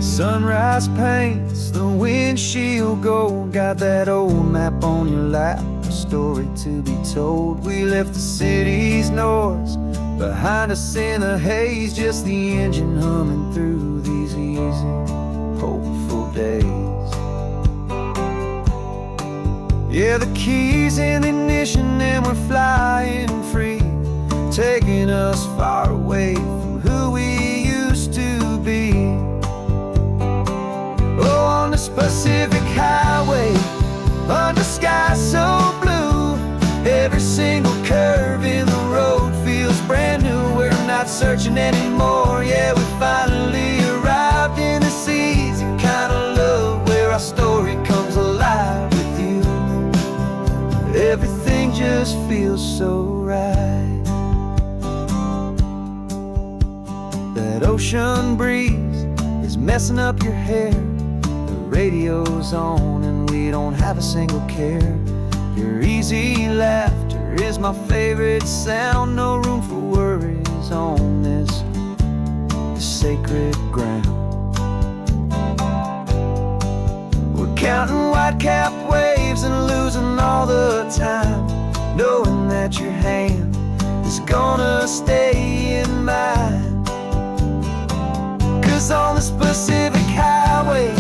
Sunrise paints the windshield gold. Got that old map on your lap, a story to be told. We left the city's noise behind us in the haze, just the engine humming through these easy, hopeful days. Yeah, the keys in the ignition and we're flying free, taking us far away from who we used to be. Oh, on this Pacific highway, under sky so blue, every single curve in the road feels brand new. We're not searching anymore, yeah, we finally arrived in this easy kind of love where our story comes alive with you. Everything just feels so right. That ocean breeze is messing up your hair, radio's on and we don't have a single care. Your easy laughter is my favorite sound. No room for worries on this sacred ground. We're counting white-capped waves and losing all the time, knowing that your hand is gonna stay in mine. 'Cause on this Pacific highway,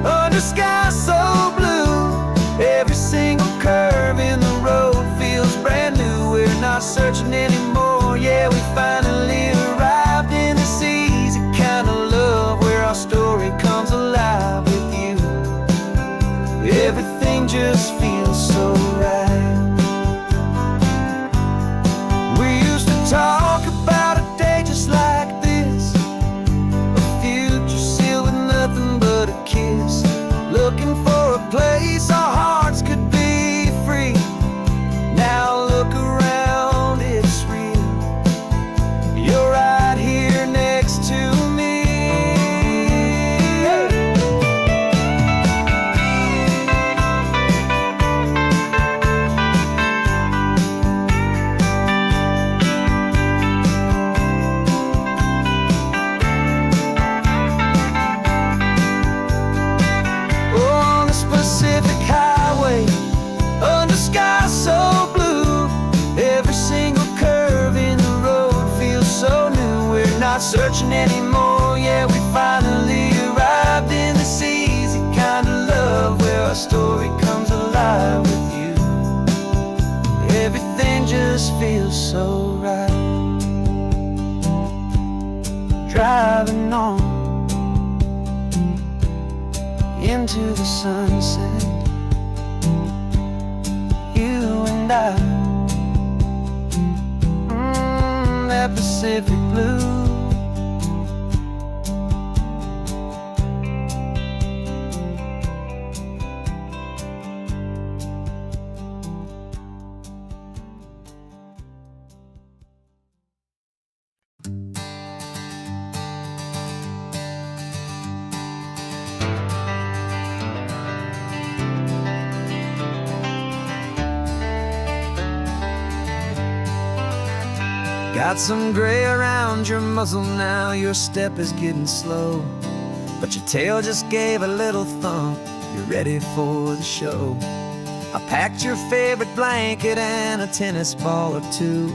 under sky so blue, every single curve in the road feels brand new. We're not searching anymore, yeah, we finally arrived in this easy kind of love where our story comes alive with you. Everything just feels so right. We used to talk about a day just like this, a future sealed with nothing but a kiss, looking for a place our hearts could be free. Now look around, it's real. You're right here next to me. rushing anymore. Yeah, we finally arrived in this easy kind of love where our story comes alive with you. Everything just feels so right. Driving on into the sunset, you and I, that Pacific blue. Got some gray around your muzzle now, your step is getting slow, but your tail just gave a little thump, you're ready for the show. I packed your favorite blanket and a tennis ball or two.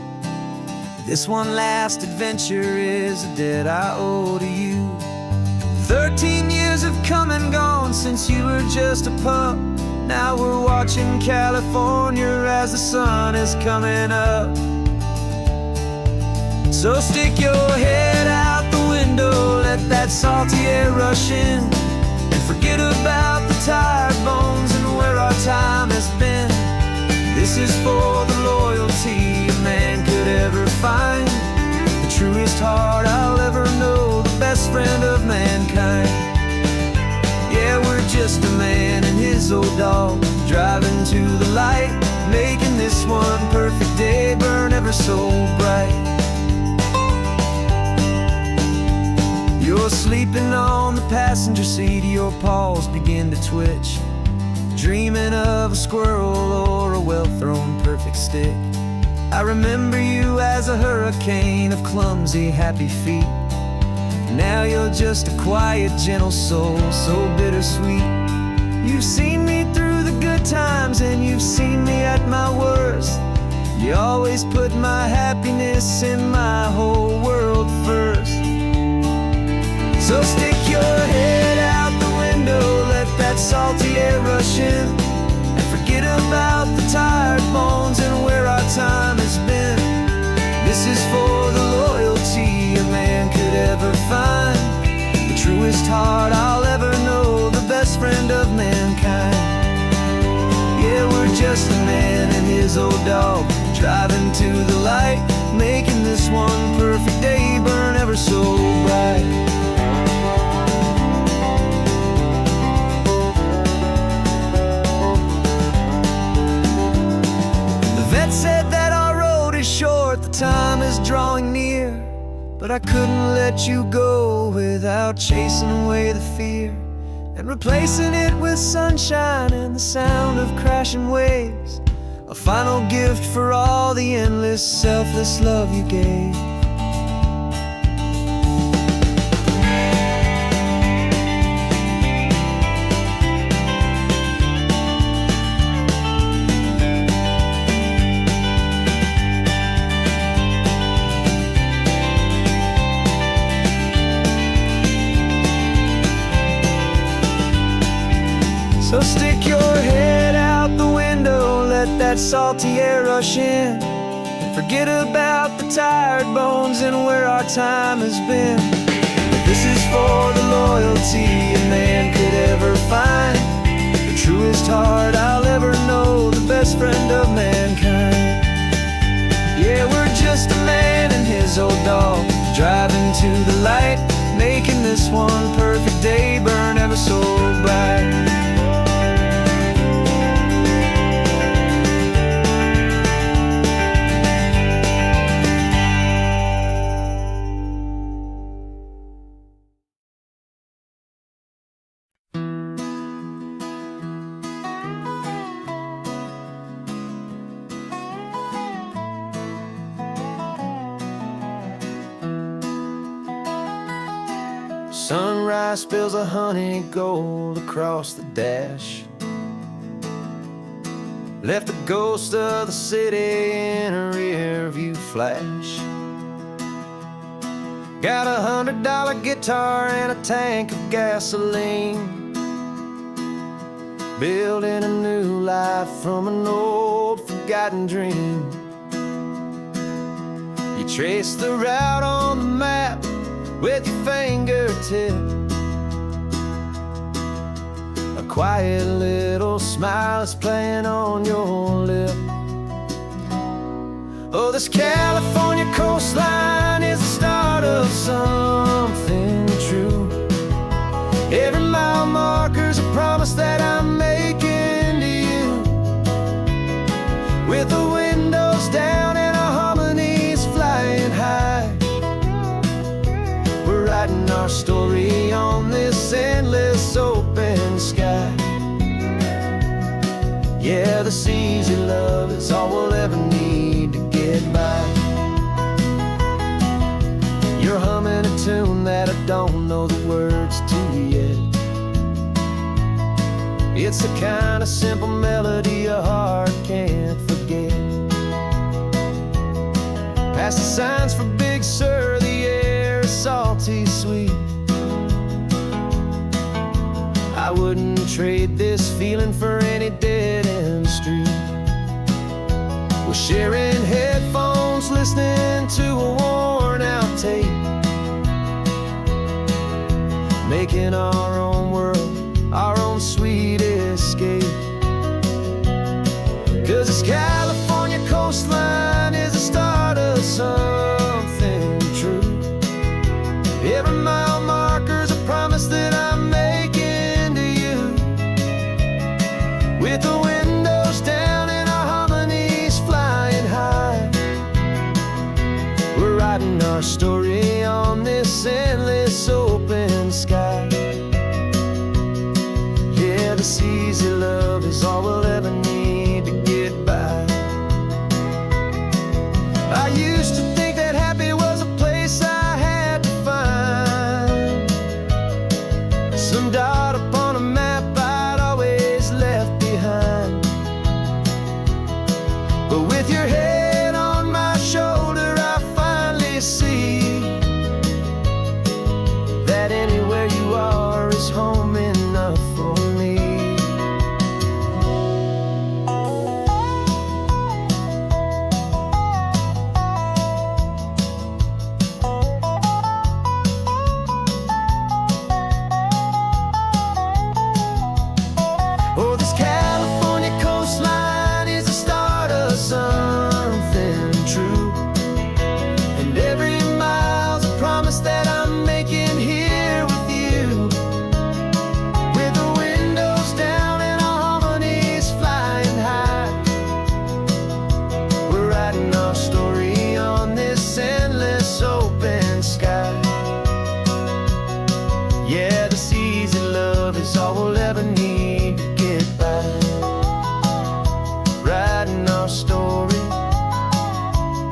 This one last adventure is a debt I owe to you. 13 years have come and gone since you were just a pup. Now we're watching California as the sun is coming up. So stick your head out the window, let that salty air rush in, and forget about the tired bones and where our time has been. This is for the loyalty a man could ever find, the truest heart I'll ever know, the best friend of mankind. Yeah, we're just a man and his old dog, driving to the light, making this one perfect day burn ever so bright. You're sleeping on the passenger seat, your paws begin to twitch, dreaming of a squirrel or a well-thrown perfect stick. I remember you as a hurricane of clumsy, happy feet. Now you're just a quiet, gentle soul, so bittersweet. You've seen me through the good times and you've seen me at my worst. You always put my happiness in my whole world first. So stick your head out the window, let that salty air rush in, and forget about the tired bones and where our time has been. This is for the loyalty a man could ever find, the truest heart I'll ever know, the best friend of mankind. Yeah, we're just a man and his old dog, driving to the light, making this one perfect day burn ever so bright. Said that our road is short, the time is drawing near, but I couldn't let you go without chasing away the fear and replacing it with sunshine and the sound of crashing waves, a final gift for all the endless, selfless love you gave. So stick your head out the window, let that salty air rush in, and forget about the tired bones and where our time has been. This is for the loyalty a man could ever find, the truest heart I'll ever know, the best friend of mankind. Yeah, we're just a man and his old dog, driving to the light, making this one perfect day burn ever so bright. Sunrise spills a honey gold across the dash, left the ghost of the city in a rear view flash. Got $100 guitar and a tank of gasoline, building a new life from an old forgotten dream. You trace the route on the map with your fingertip, a quiet little smile is playing on your lip. Oh, this California coastline is the start of something true. Every mile marker's a promise that I'm making to you. With the windows down and our harmonies flying high, we're writing our story on this endless open sky. Yeah, this easy love is all we'll ever need to get by. You're humming a tune that I don't know the words to yet. It's the kind of simple melody your heart can't forget. Past the signs for Big Sur, the air is salty sweet. I wouldn't trade this feeling for any dead-end street. We're sharing headphones, listening to a worn-out tape, making our own world, our own sweet escape. 'Cause this California coastline is the start of something true. Every mile marker's a promise that I'm making to you. With the windows down and our harmonies flying high, we're writing our story on this endless open sky. Yeah, this easy love is all we'll ever need to get by. I used to think that happy was a place I had to find, some dot upon a map I'd always left behind. But with your head on my shoulder, I finally see that anywhere you are is home enough for me. Oh, this California coastline is the start of something true. And every mile's a promise that I'm making here with you. With the windows down and our harmonies flying high, we're writing our story on this endless open sky. Yeah, this easy love is all we'll ever need to get by. Writing our story,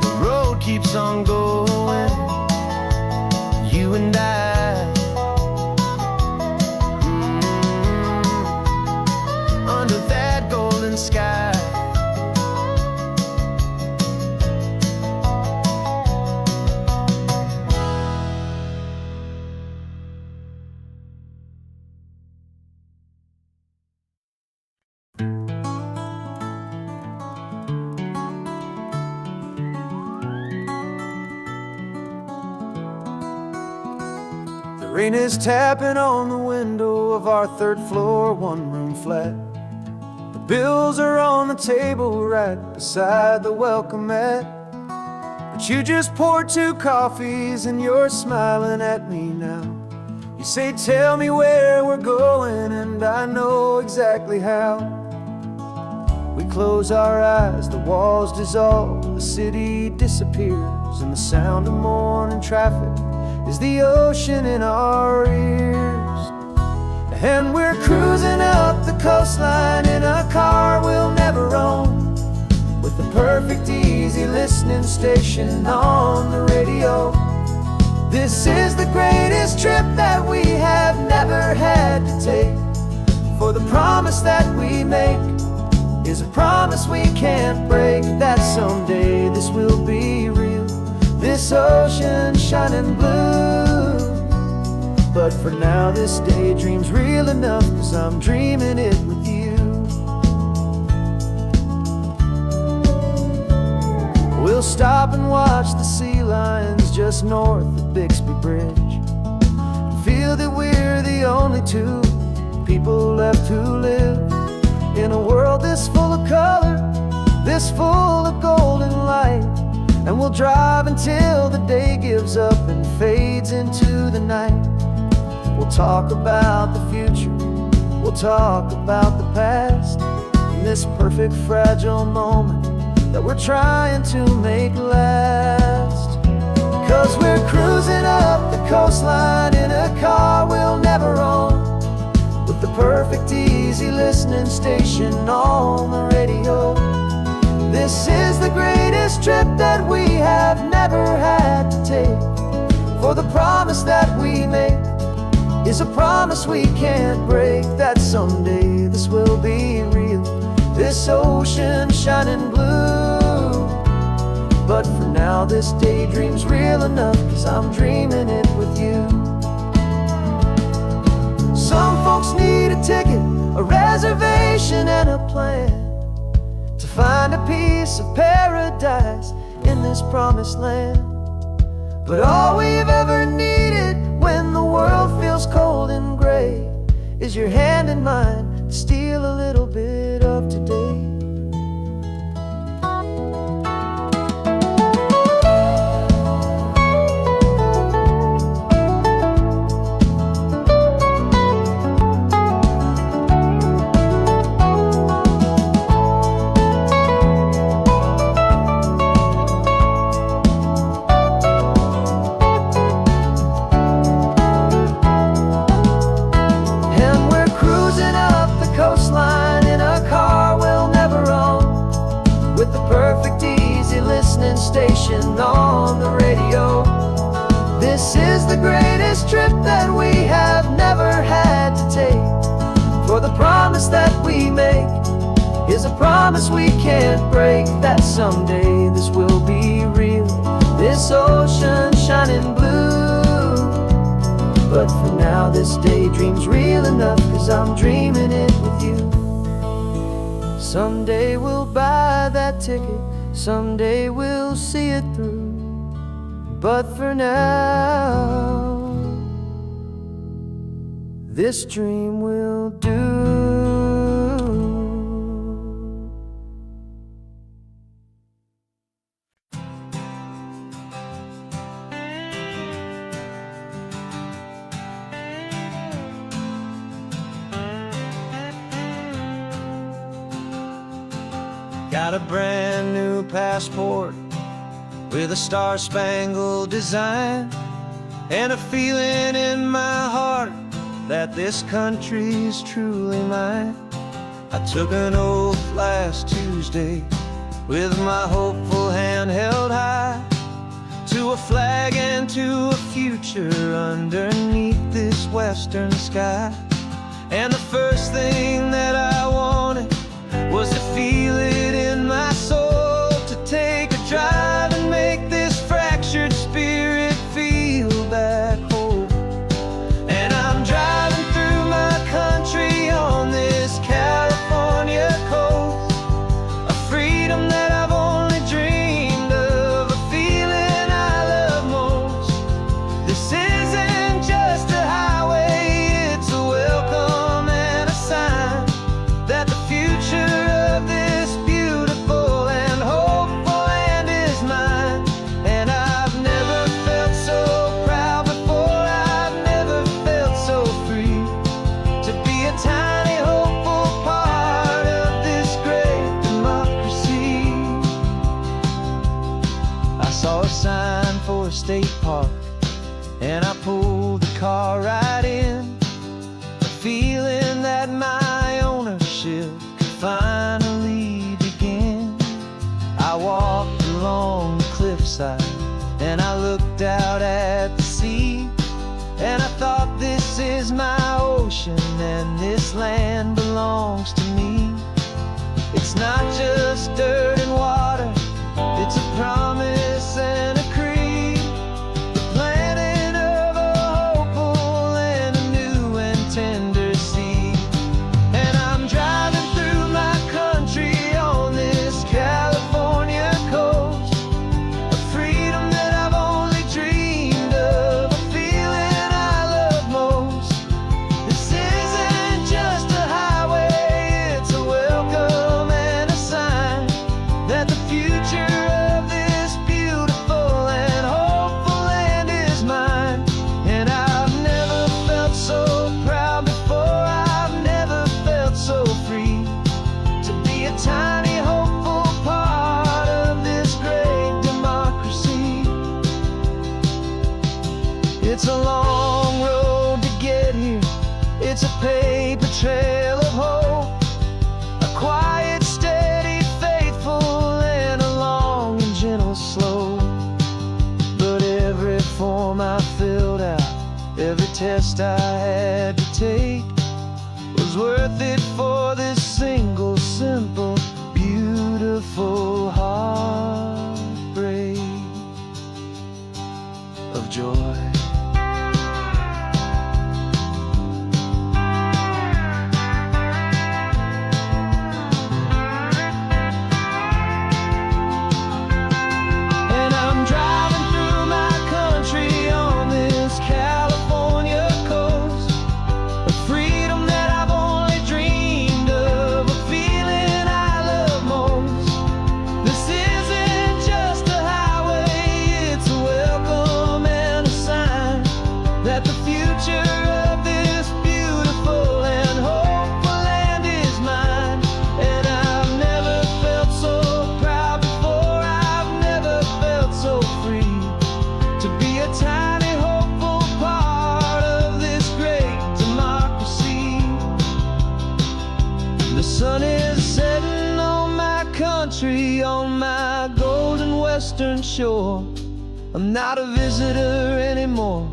the road keeps on going, you and I. Under that golden sky. The rain is tapping on the window of our third floor, one-room flat. The bills are on the table right beside the welcome mat. But you just poured 2 coffees and you're smiling at me now. You say, tell me where we're going, and I know exactly how. We close our eyes, the walls dissolve, the city disappears, and the sound of morning traffic is the ocean in our ears. And we're cruising up the coastline in a car we'll never own, with the perfect easy listening station on the radio. This is the greatest trip that we have never had to take, for the promise that we make is a promise we can't break, that someday this will be real. this ocean shining blue. But for now this daydream's real enough, 'cause I'm dreaming it with you. We'll stop and watch the sea lions just north of Bixby Bridge, and feel that we're the only two people left who live in a world this full of color, this full of golden light. And we'll drive until the day gives up and fades into the night. We'll talk about the future, we'll talk about the past, in this perfect fragile moment that we're trying to make last. 'Cause we're cruising up the coastline in a car we'll never own, with the perfect easy listening station on the radio. This is the greatest trip that we have never had to take, for the promise that we make is a promise we can't break, that someday this will be real, this ocean shining blue. But for now this daydream's real enough, 'cause I'm dreaming it with you. Some folks need a ticket, a reservation and a plan, to find a piece of paradise in this promised land. But all we've ever needed when the world feels cold and gray is your hand in mine to steal a little bit of today. Station on the radio. This is the greatest trip that we have never had to take, for the promise that we make is a promise we can't break, that someday this will be real, this ocean shining blue. But for now this daydream's real enough, 'cause I'm dreaming it with you. Someday we'll buy that ticket, someday we'll see it through. But for now, this dream will do. Got a brand new passport with a star-spangled design, and a feeling in my heart that this country's truly mine. I took an oath last Tuesday with my hopeful hand held high, to a flag and to a future underneath this western sky. And the first thing that I wanted was to feel it in my soul, to take a drive and make this fractured spirit feel back home. And I'm driving through my country on this California coast, a freedom that I've only dreamed of, a feeling I love most. This isn't just a highway, it's a welcome and a sign that the future of this beautiful and hopeful land is mine. And I've never felt so proud before, I've never felt so free, to be a tiny hopeful part of this great democracy. I saw a sign for a state park, and I pulled the car right in, a feeling that my ownership could finally begin. I walked along the cliffside and I looked out at the sea, and I thought, this is my ocean and this land belongs to me. It's not just dirt and water, it's a promise and a creed. test I had to take was worth it for this single, simple, beautiful heartbreak of joy. And I'm driving through my country on this California coast, a freedom that I've only dreamed of, a feeling I love most. This isn't just a highway, it's a welcome and a sign that the future of this beautiful and hopeful land is mine. And I've never felt so proud before, I've never felt so free to be a tiny hopeful part of this great democracy. The sun is setting on my country, on my golden western shore. I'm not a visitor anymore,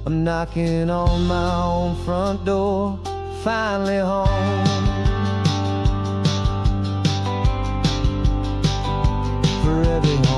I'm knocking on my own front door, finally home. Forever home.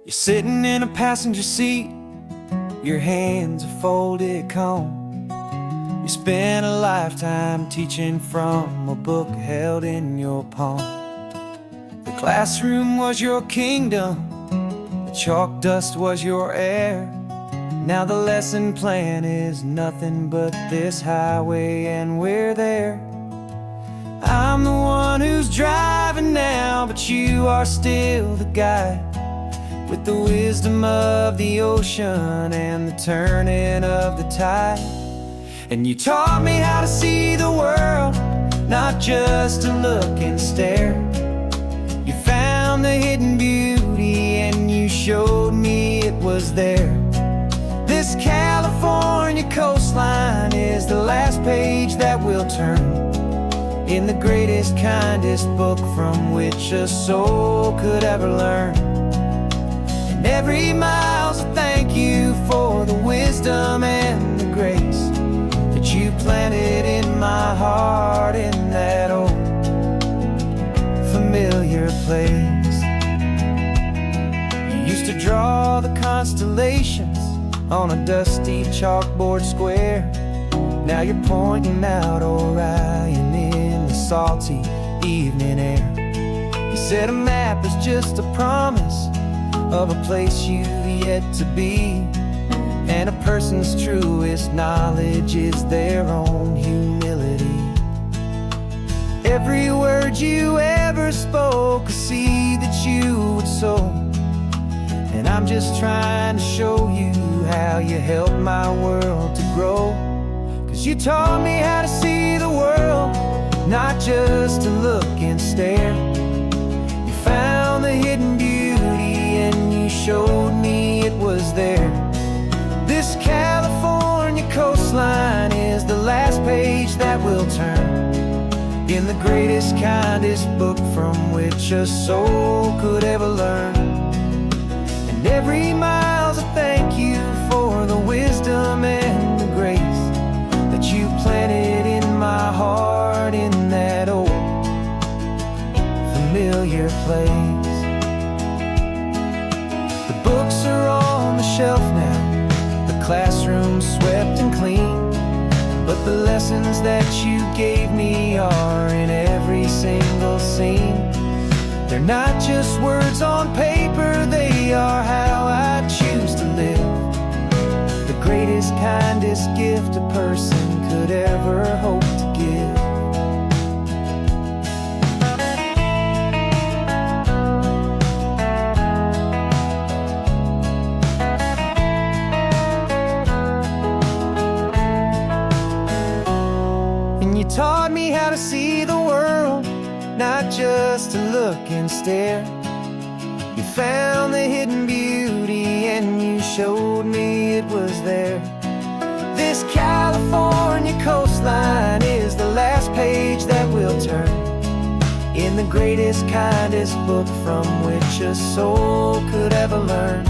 You're sitting in a passenger seat, your hands are folded calm. You spent a lifetime teaching from a book held in your palm. The classroom was your kingdom, the chalk dust was your air. Now the lesson plan is nothing but this highway and we're there. I'm the one who's driving now, but you are still the guide, with the wisdom of the ocean and the turning of the tide. And you taught me how to see the world, not just to look and stare. You found the hidden beauty and you showed me it was there. This California coastline is the last page that we'll turn in the greatest, kindest book from which a soul could ever learn. Every mile's a thank you for the wisdom and the grace that you planted in my heart in that old familiar place. You used to draw the constellations on a dusty chalkboard square. Now you're pointing out Orion in the salty evening air. You said a map is just a promise of a place you've yet to be, and a person's truest knowledge is their own humility. Every word you ever spoke, a seed that you would sow, and I'm just trying to show you how you helped my world to grow. 'Cause you taught me how to see the world, not just to look and stare. You found the hidden beauty and you showed me it was there. This California coastline is the last page that we'll turn in the greatest, kindest book from which a soul could ever learn. And every mile's a thank you for the wisdom and the grace that you planted in my heart in that old familiar place. Books are on the shelf now, the classroom's swept and clean, but the lessons that you gave me are in every single scene. They're not just words on paper, they are how I choose to live. The greatest, kindest gift a person could ever hope to give. see the world, not just to look and stare. You found the hidden beauty and you showed me it was there. This California coastline is the last page that we'll turn in the greatest, kindest book from which a soul could ever learn.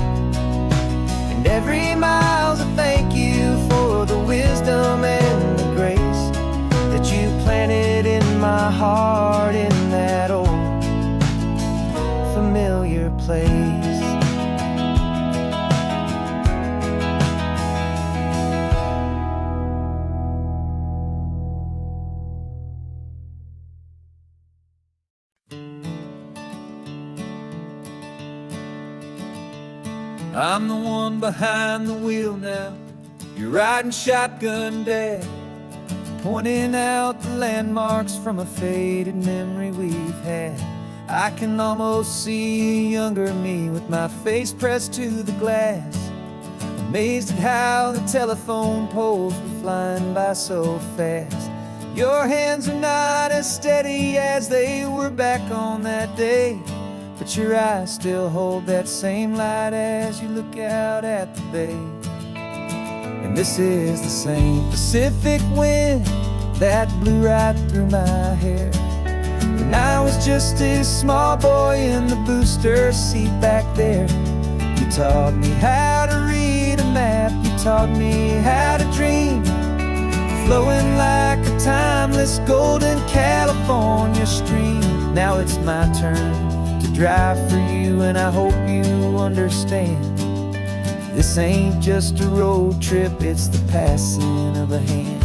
And every mile's a thank you for the wisdom and the grace that you planted in my heart in that old familiar place. I'm the one behind the wheel now. You're riding shotgun, Dad, pointing out the landmarks from a faded memory we've had. I can almost see a younger me with my face pressed to the glass, amazed at how the telephone poles were flying by so fast. Your hands are not as steady as they were back on that day, but your eyes still hold that same light as you look out at the bay. And this is the same Pacific wind that blew right through my hair when I was just a small boy in the booster seat back there. You taught me how to read a map, you taught me how to dream, flowing like a timeless golden California stream. Now it's my turn to drive for you, and I hope you understand. This ain't just a road trip, it's the passing of a hand.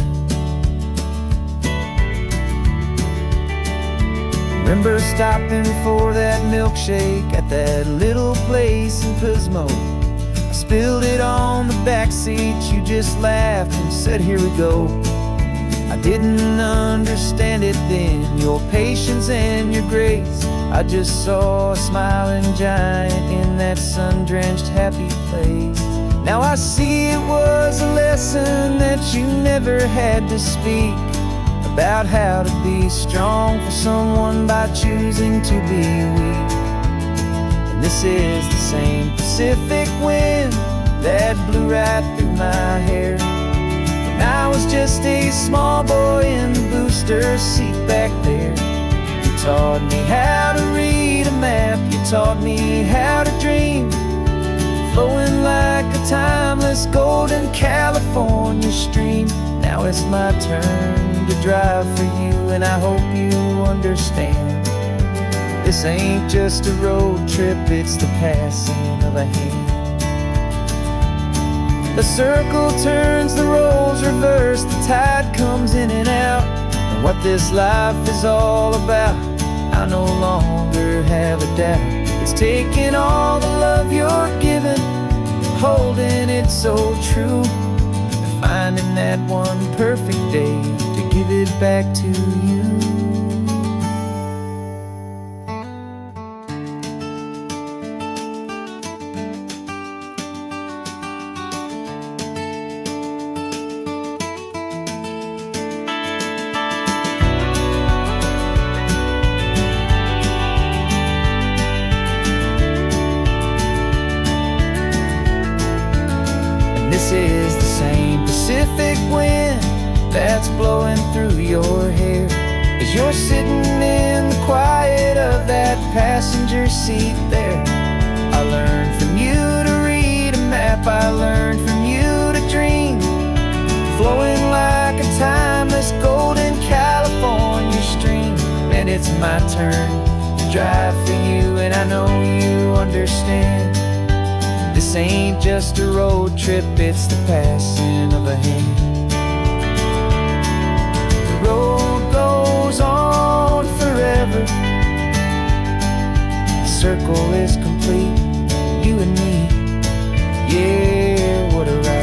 Remember stopping for that milkshake at that little place in Pismo? I spilled it on the back seat, you just laughed and said, here we go. I didn't understand it then, your patience and your grace. I just saw a smiling giant in that sun-drenched happy place. Now I see it was a lesson that you never had to speak, about how to be strong for someone by choosing to be weak. And this is the same Pacific wind that blew right through my hair when I was just a small boy in the booster seat back there. You taught me how to read a map, you taught me how to dream, flowing like a timeless golden California stream. Now it's my turn to drive for you, and I hope you understand. This ain't just a road trip, it's the passing of a hand. The circle turns, the roles reverse, the tide comes in and out. And what this life is all about, I no longer have a doubt. It's taking all the love you're giving, holding it so true, and finding that one perfect day to give it back to you. This is the same Pacific wind that's blowing through your hair as you're sitting in the quiet of that passenger seat there. I learned from you to read a map, I learned from you to dream, flowing like a timeless golden California stream. And it's my turn to drive for you, and I know you understand. This ain't just a road trip, it's the passing of a hand. The road goes on forever, the circle is complete, you and me, yeah, what a ride.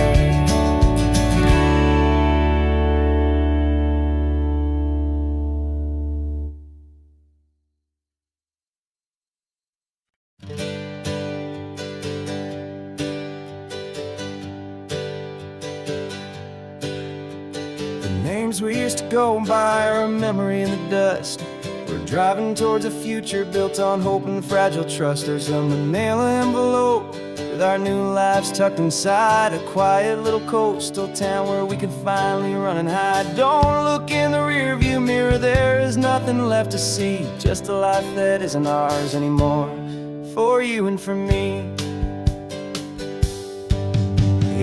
dreams we used to go by are a memory in the dust. We're driving towards a future built on hope and fragile trust. There's a manila envelope with our new lives tucked inside, a quiet little coastal town where we can finally run and hide. Don't look in the rearview mirror, there is nothing left to see, just a life that isn't ours anymore, for you and for me.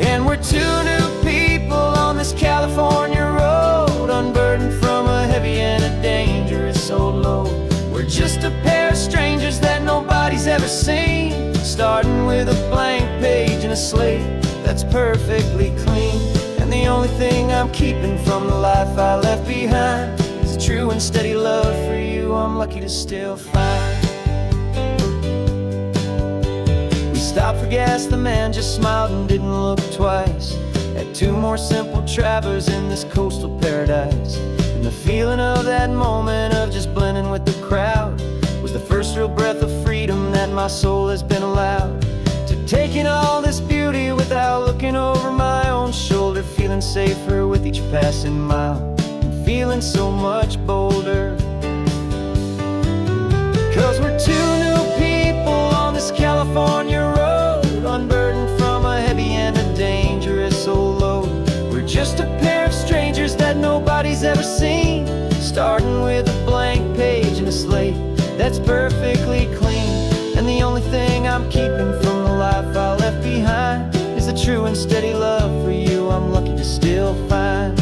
And we're two new people on this California road, unburdened from a heavy and a dangerous old load. We're just a pair of strangers that nobody's ever seen, starting with a blank page and a slate that's perfectly clean. And the only thing I'm keeping from the life I left behind is a true and steady love for you I'm lucky to still find. We stopped for gas, the man just smiled and didn't look twice. Had two more simple travelers in this coastal paradise. And the feeling of that moment of just blending with the crowd was the first real breath of freedom that my soul has been allowed to take in all this beauty without looking over my own shoulder, feeling safer with each passing mile, and feeling so much bolder. 'Cause we're two new people on this California road, unburdened from a heavy and a dangerous old load. We're just a pair of strangers that nobody's ever seen, starting with a blank page and a slate that's perfectly clean. And the only thing I'm keeping from the life I left behind is the true and steady love for you I'm lucky to still find.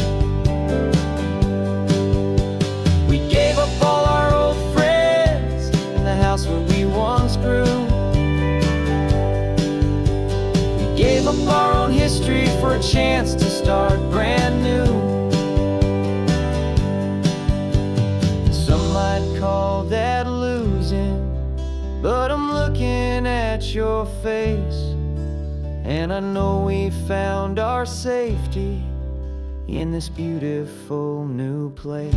We gave up all our old friends and the house where we once grew. We gave up our own history for a chance to start brand new. Some might call that losing, but I'm looking at your face, and I know we found our safety in this beautiful new place.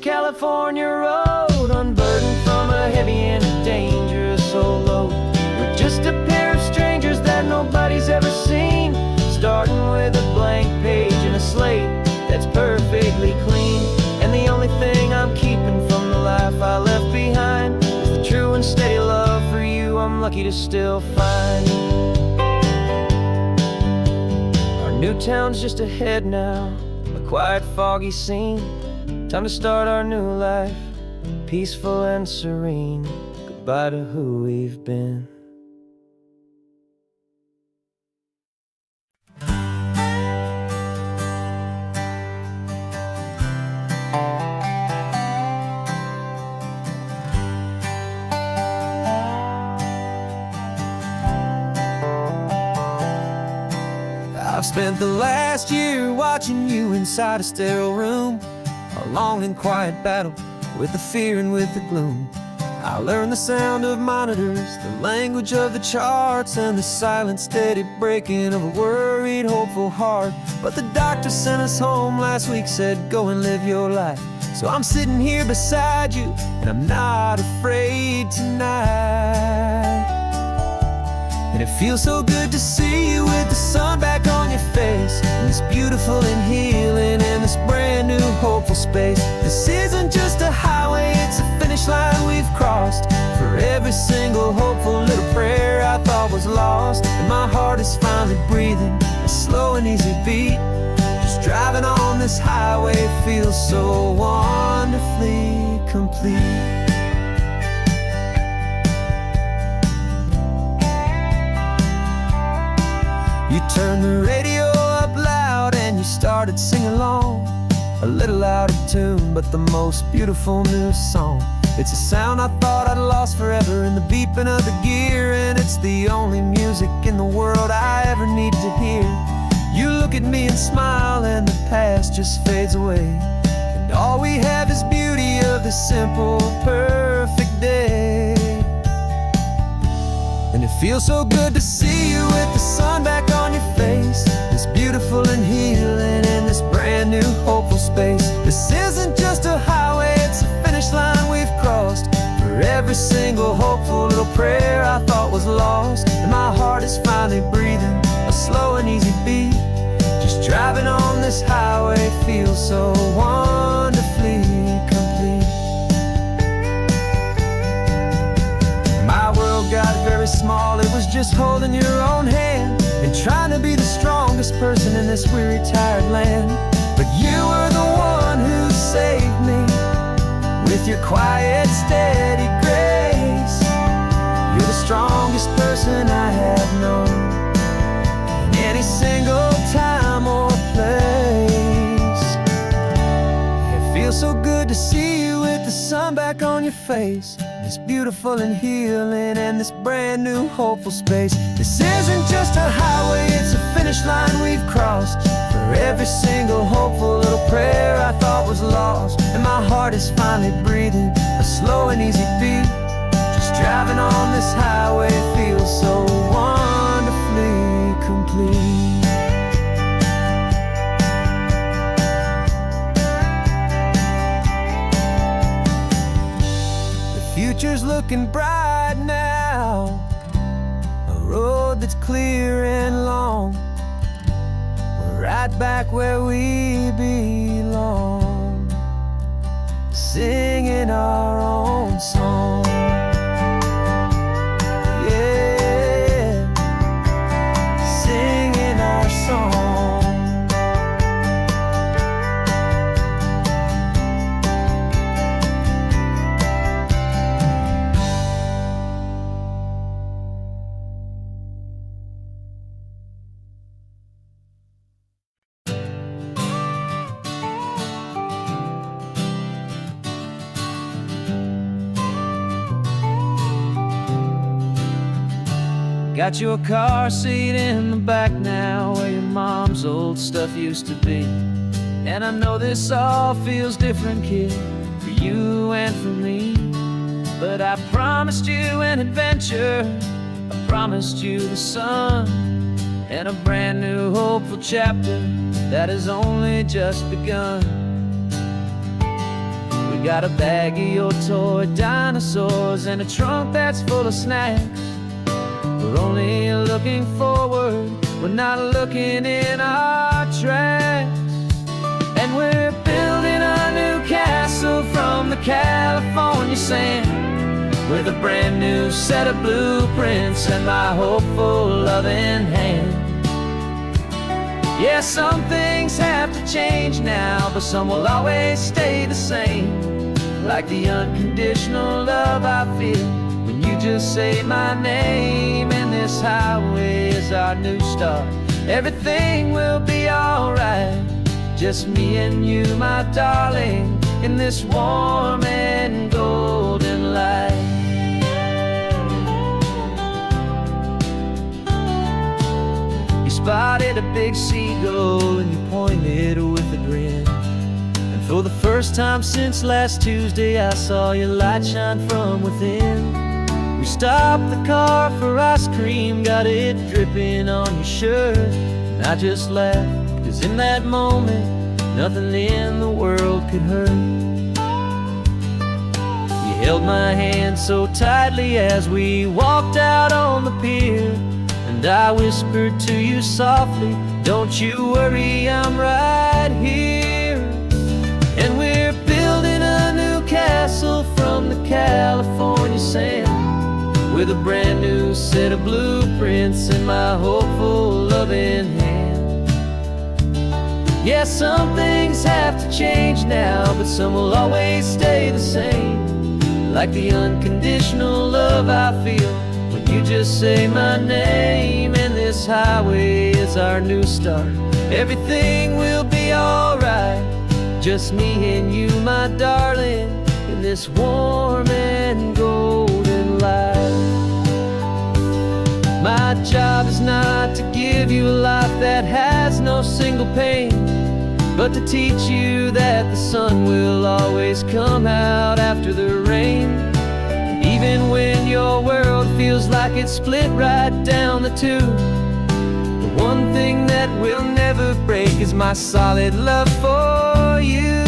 California road, unburdened from a heavy and a dangerous old load. We're just a pair of strangers that nobody's ever seen, starting with a blank page and a slate that's perfectly clean. And the only thing I'm keeping from the life I left behind is the true and steady love for you I'm lucky to still find. Our new town's just ahead now, a quiet foggy scene. Time to start our new life, peaceful and serene. Goodbye to who we've been. I've spent the last year watching you inside a sterile room, a long and quiet battle with the fear and with the gloom. I learned the sound of monitors, the language of the charts, and the silent steady breaking of a worried, hopeful heart. But the doctor sent us home last week, said go and live your life. So I'm sitting here beside you, and I'm not afraid tonight. And it feels so good to see you with the sun back on your face, and this beautiful and healing in this brand new hopeful space. This isn't just a highway, it's a finish line we've crossed. For every single hopeful little prayer I thought was lost, and my heart is finally breathing a slow and easy beat. Just driving on this highway feels so wonderfully complete. You turned the radio up loud and you started singing along, a little out of tune, but the most beautiful new song. It's a sound I thought I'd lost forever in the beeping of the gear, and it's the only music in the world I ever need to hear. You look at me and smile and the past just fades away, and all we have is beauty of this simple, perfect day. And it Feels so good to see you with the sun back on your face. This beautiful and healing in this brand new hopeful space. This isn't just a highway, it's a finish line we've crossed. For every single hopeful little prayer I thought was lost. And my heart is finally breathing a slow and easy beat. Just driving on this highway feels so wonderfully complete. My world got very small, it was just holding your own hand and trying to be the strongest person in this weary, tired land. But you were the one who saved me with your quiet, steady grace. You're the strongest person I have known in any single time or place. It feels so good to see you with the sun back on your face. This beautiful and healing and this brand new hopeful space. This isn't just a highway, it's a finish line we've crossed. For every single hopeful little prayer I thought was lost. And my heart is finally breathing a slow and easy beat. Just driving on this highway feels so wonderfully complete. Future's looking bright now, a road that's clear and long. We're right back where we belong, singing our own song. Yeah, singing our song. Got your car seat in the back now, where your mom's old stuff used to be. And I know this all feels different, kid, for you and for me. But I promised you an adventure, I promised you the sun, and a brand new hopeful chapter that has only just begun. We got a bag of your toy dinosaurs and a trunk that's full of snacks. We're only looking forward, we're not looking in our tracks. And we're building a new castle from the California sand, with a brand new set of blueprints and my hopeful loving hand. Yeah, some things have to change now, but some will always stay the same. Like the unconditional love I feel when you just say my name. And this highway is our new start, everything will be alright. Just me and you, my darling, in this warm and golden light. You spotted a big seagull and you pointed with a grin. And for the first time since last Tuesday, I saw your light shine from within. We stopped the car for ice cream, got it dripping on your shirt. And I just laughed, 'cause in that moment, nothing in the world could hurt. You held my hand so tightly as we walked out on the pier, and I whispered to you softly, don't you worry, I'm right here. And we're building a new castle from the California sand, with a brand new set of blueprints in my hopeful loving hand. Yeah, some things have to change now, but some will always stay the same. Like the unconditional love I feel when you just say my name. And this highway is our new start, everything will be alright. Just me and you, my darling, in this warm and golden light. My job is not to give you a life that has no single pain, but to teach you that the sun will always come out after the rain. And Even when your world feels like it's split right down the tube, the one thing that will never break is my solid love for you.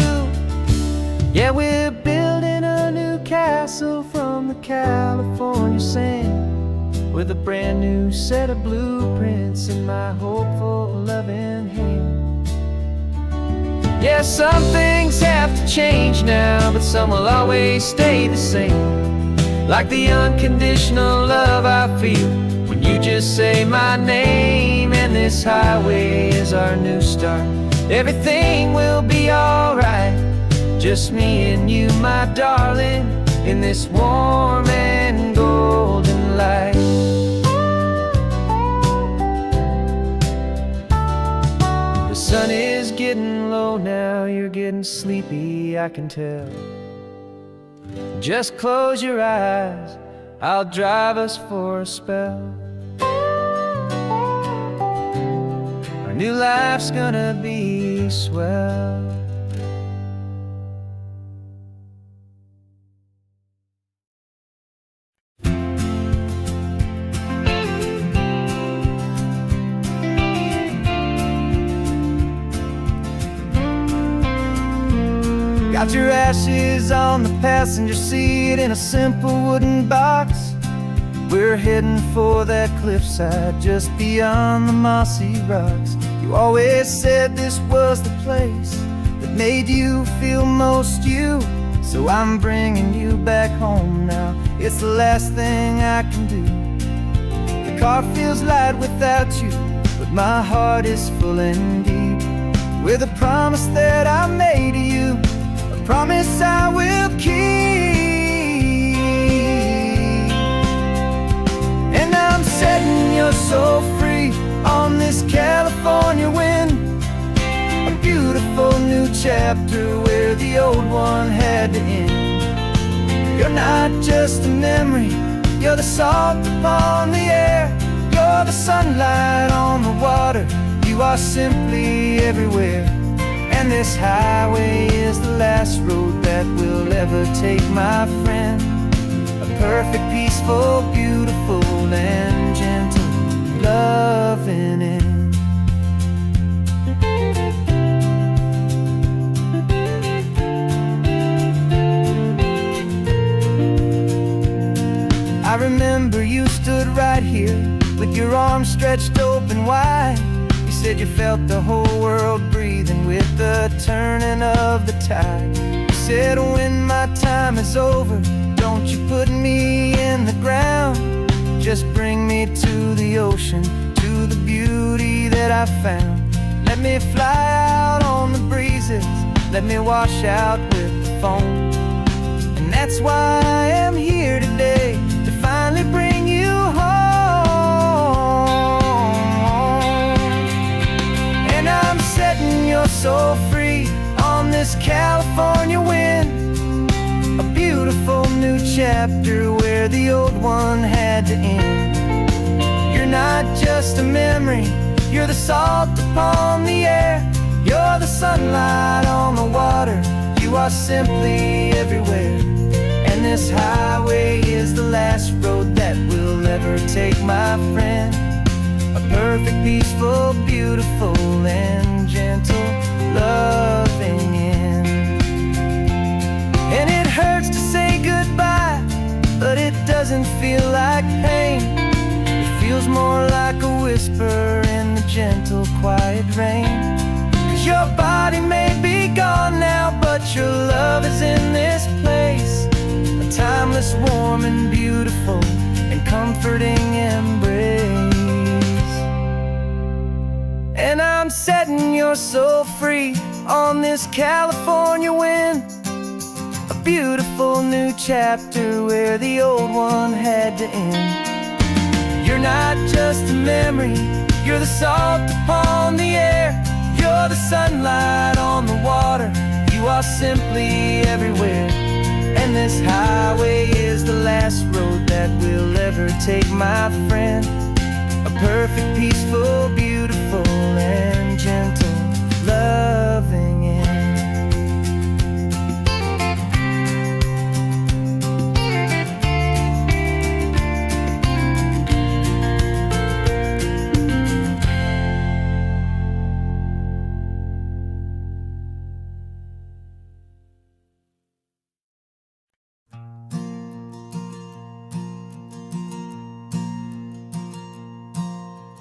Yeah, we're building a new castle from the California sand, with a brand new set of blueprints in my hopeful, loving hand. Yeah, some things have to change now, but some will always stay the same. Like the unconditional love I feel when you just say my name. And this highway is our new start. Everything will be alright, just me and you, my darling, in this warm and golden light. The sun is getting low now, you're getting sleepy, I can tell. Just close your eyes, I'll drive us for a spell. Our new life's gonna be swell. Got your ashes on the passenger seat in a simple wooden box. We're heading for that cliffside just beyond the mossy rocks. You always said this was the place that made you feel most you. So I'm bringing you back home now, it's the last thing I can do. The car feels light without you, but my heart is full and deep with a promise that I made to you, promise I will keep. And I'm setting your soul free on this California wind, a beautiful new chapter where the old one had to end. You're not just a memory, you're the salt upon the air, you're the sunlight on the water, you are simply everywhere. And this highway is the last road that we'll ever take, my friend. A perfect, peaceful, beautiful, and gentle loving end. I remember you stood right here with your arms stretched open wide. You said you felt the whole world breathing with the turning of the tide. You said when my time is over, don't you put me in the ground, just bring me to the ocean, to the beauty that I found. Let me fly out on the breezes, let me wash out with the foam. And that's why I am here today, to finally bring you home. I'm setting your soul free on this California wind, a beautiful new chapter where the old one had to end. You're not just a memory, you're the salt upon the air, you're the sunlight on the water, you are simply everywhere. And this highway is the last road that we'll ever take, my friend. A perfect, peaceful, beautiful, and gentle loving end. And it hurts to say goodbye, but it doesn't feel like pain. It feels more like a whisper in the gentle, quiet rain. 'Cause your body may be gone now, but your love is in this place, a timeless, warm, and beautiful, and comforting embrace. And I'm setting your soul free on this California wind, a beautiful new chapter where the old one had to end. You're not just a memory, you're the salt upon the air, you're the sunlight on the water, you are simply everywhere. And this highway is the last road that we'll ever take, my friend. A perfect, peaceful, beautiful, and gentle loving end.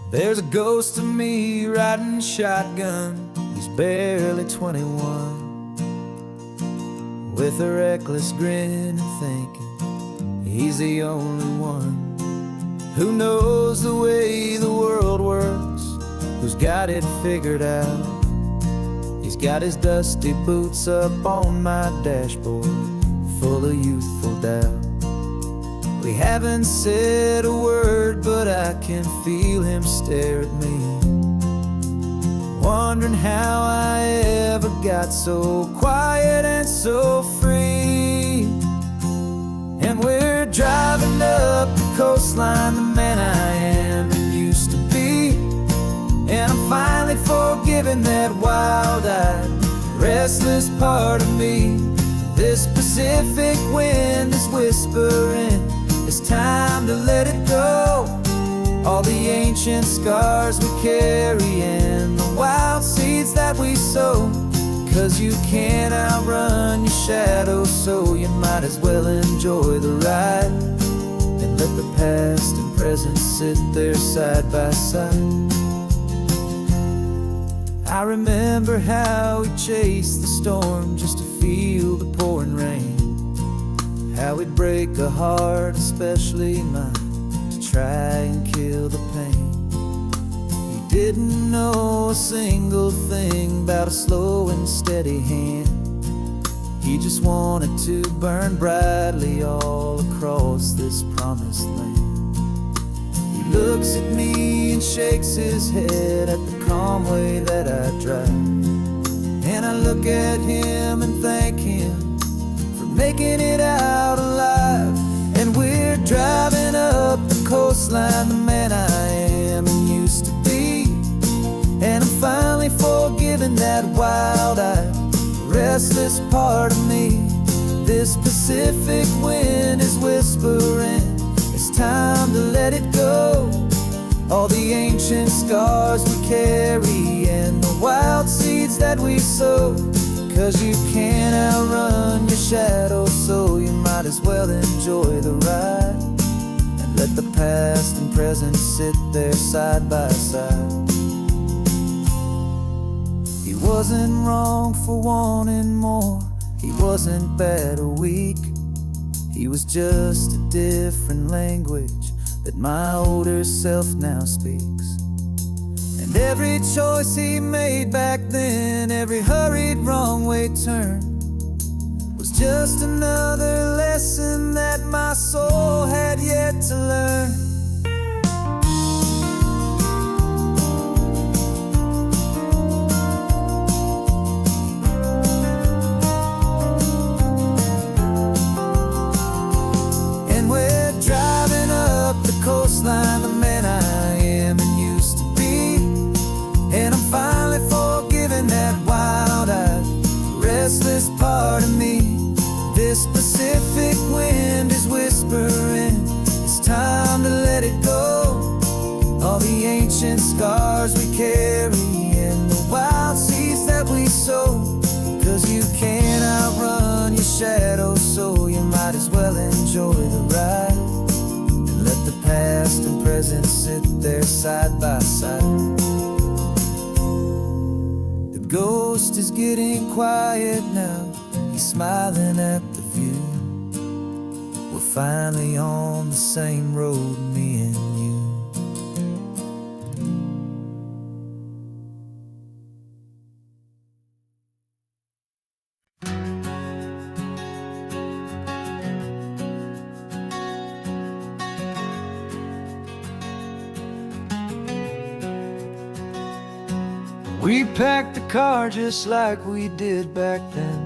There's a ghost of me riding shotgun. He's barely 21, with a reckless grin and thinking he's the only one who knows the way the world works, who's got it figured out. He's got his dusty boots up on my dashboard, full of youthful doubt. We haven't said a word, but I can feel him stare at me, wondering how I ever got so quiet and so free. And we're driving up the coastline, the man I am and used to be. And I'm finally forgiving that wild-eyed, restless part of me. This Pacific wind is whispering, it's time to let it go. All the ancient scars we carry and the wild seeds that we sow. 'Cause you can't outrun your shadow, so you might as well enjoy the ride and let the past and present sit there side by side. I remember how we chased the storm just to feel the pouring rain, how we'd break a heart, especially mine, to try and kill the pain. He didn't know a single thing about a slow and steady hand. He just wanted to burn brightly all across this promised land. He looks at me and shakes his head at the calm way that I drive, and I look at him and thank him for making it out alive. And we're driving up the coastline, the man I am and used to be. And I'm finally forgiving that wild-eyed, restless part of me. This Pacific wind is whispering, it's time to let it go. All the ancient scars we carry and the wild seeds that we sow. 'Cause you can't outrun your shadow, so you might as well enjoy the ride and let the past and present sit there side by side. He wasn't wrong for wanting more, he wasn't bad or weak. He was just a different language that my older self now speaks. And every choice he made back then, every hurried wrong way turn, was just another lesson that my soul had yet to learn. And we're driving up the coastline, the man I am and used to be. And I'm finally forgiving that wild-eyed, restless part of me. This Pacific wind is whispering, it's time to let it go. All the ancient scars we carry and the wild seeds that we sow. 'Cause you can't outrun your shadow, so you might as well enjoy the ride and let the past and present sit there side by side. The ghost is getting quiet now, he's smiling at the view. We're finally on the same road, me and you. We packed the car just like we did back then.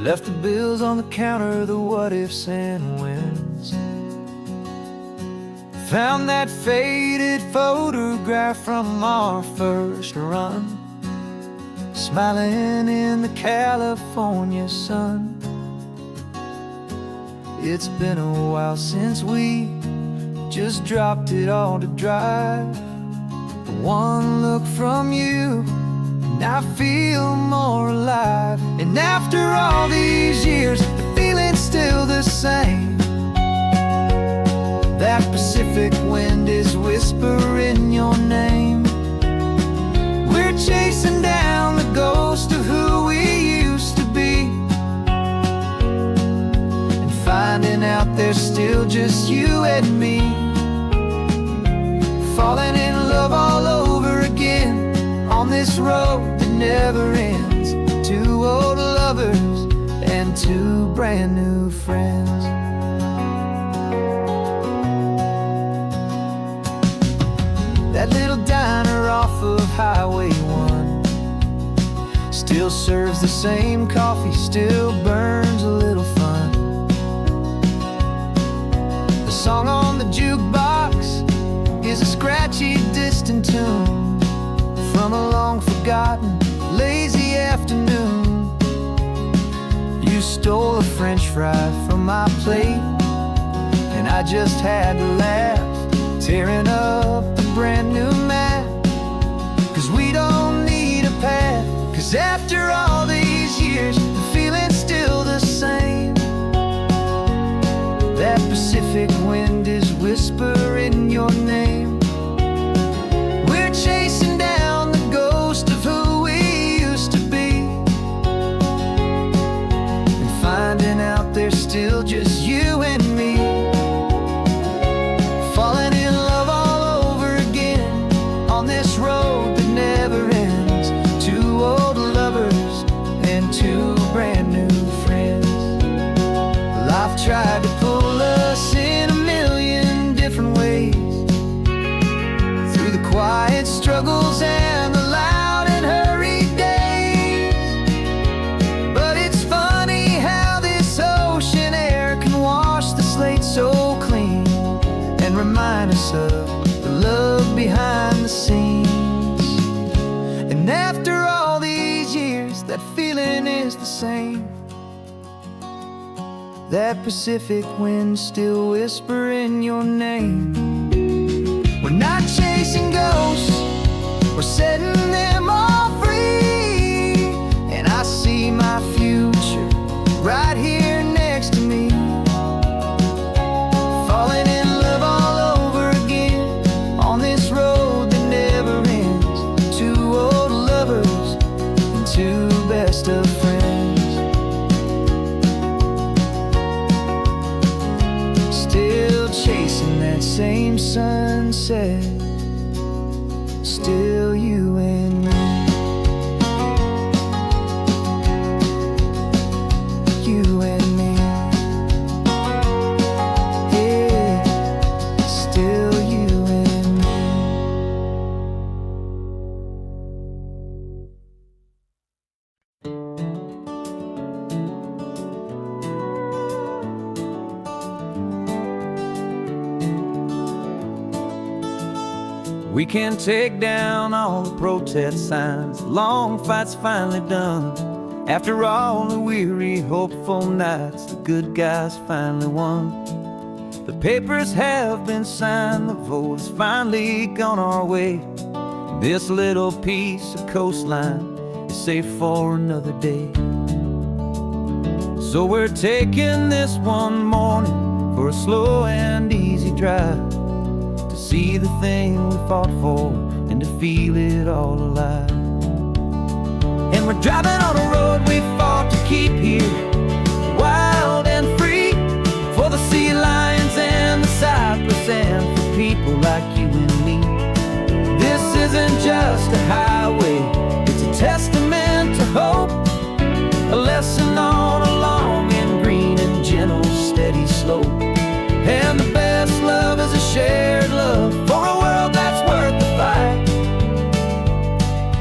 Left the bills on the counter, the what ifs and whens. Found that faded photograph from our first run, smiling in the California sun. It's been a while since we just dropped it all to drive. One look from you and I feel more alive. And after all these years, the feeling's still the same. That Pacific wind is whispering your name. We're chasing down the ghost of who we used to be, and finding out there's still just you and me. Falling in love all over again on this road that never ends. Two old lovers and two brand new friends. That little diner off of Highway 1 still serves the same coffee, still burns a little fun. The song on the jukebox is a scratchy, distant tune from a long-forgotten, lazy afternoon. You stole a French fry from my plate, and I just had to laugh, tearing up the brand new map. 'Cause we don't need a path, 'cause after all these years, the feeling's still the same. That Pacific wind is whispering your name. We're chasing down the ghost of who we used to be, and finding out there's still just you and me. Falling in love all over again on this road that never ends. Two old lovers and two brand new friends. Life tried to pull us in a million different ways, through the quiet struggles and the loud and hurried days. But it's funny how this ocean air can wash the slate so clean, and remind us of the love behind the scenes. And after all these years, that feeling is the same. That Pacific wind still whispering your name. We're not chasing ghosts, we're setting them all free. And I see my future right here next to me. Falling in love all over again on this road that never ends. Two old lovers and two best of friends. Still chasing that same sunset, still you and me. You and me. Yeah, still you and me. We can take down all the protest signs, long fight's finally done. After all the weary, hopeful nights, the good guys finally won. The papers have been signed, the vote has finally gone our way. This little piece of coastline is safe for another day. So we're taking this one morning for a slow and easy drive, to see the thing we fought for and to feel it all alive. And we're driving on a road we fought to keep here, wild and free, for the sea lions and the cypress and for people like you and me. This isn't just a highway, it's a testament to hope, a lesson on a long and green and gentle steady slope. And the best love is a shared love for a world that's worth the fight,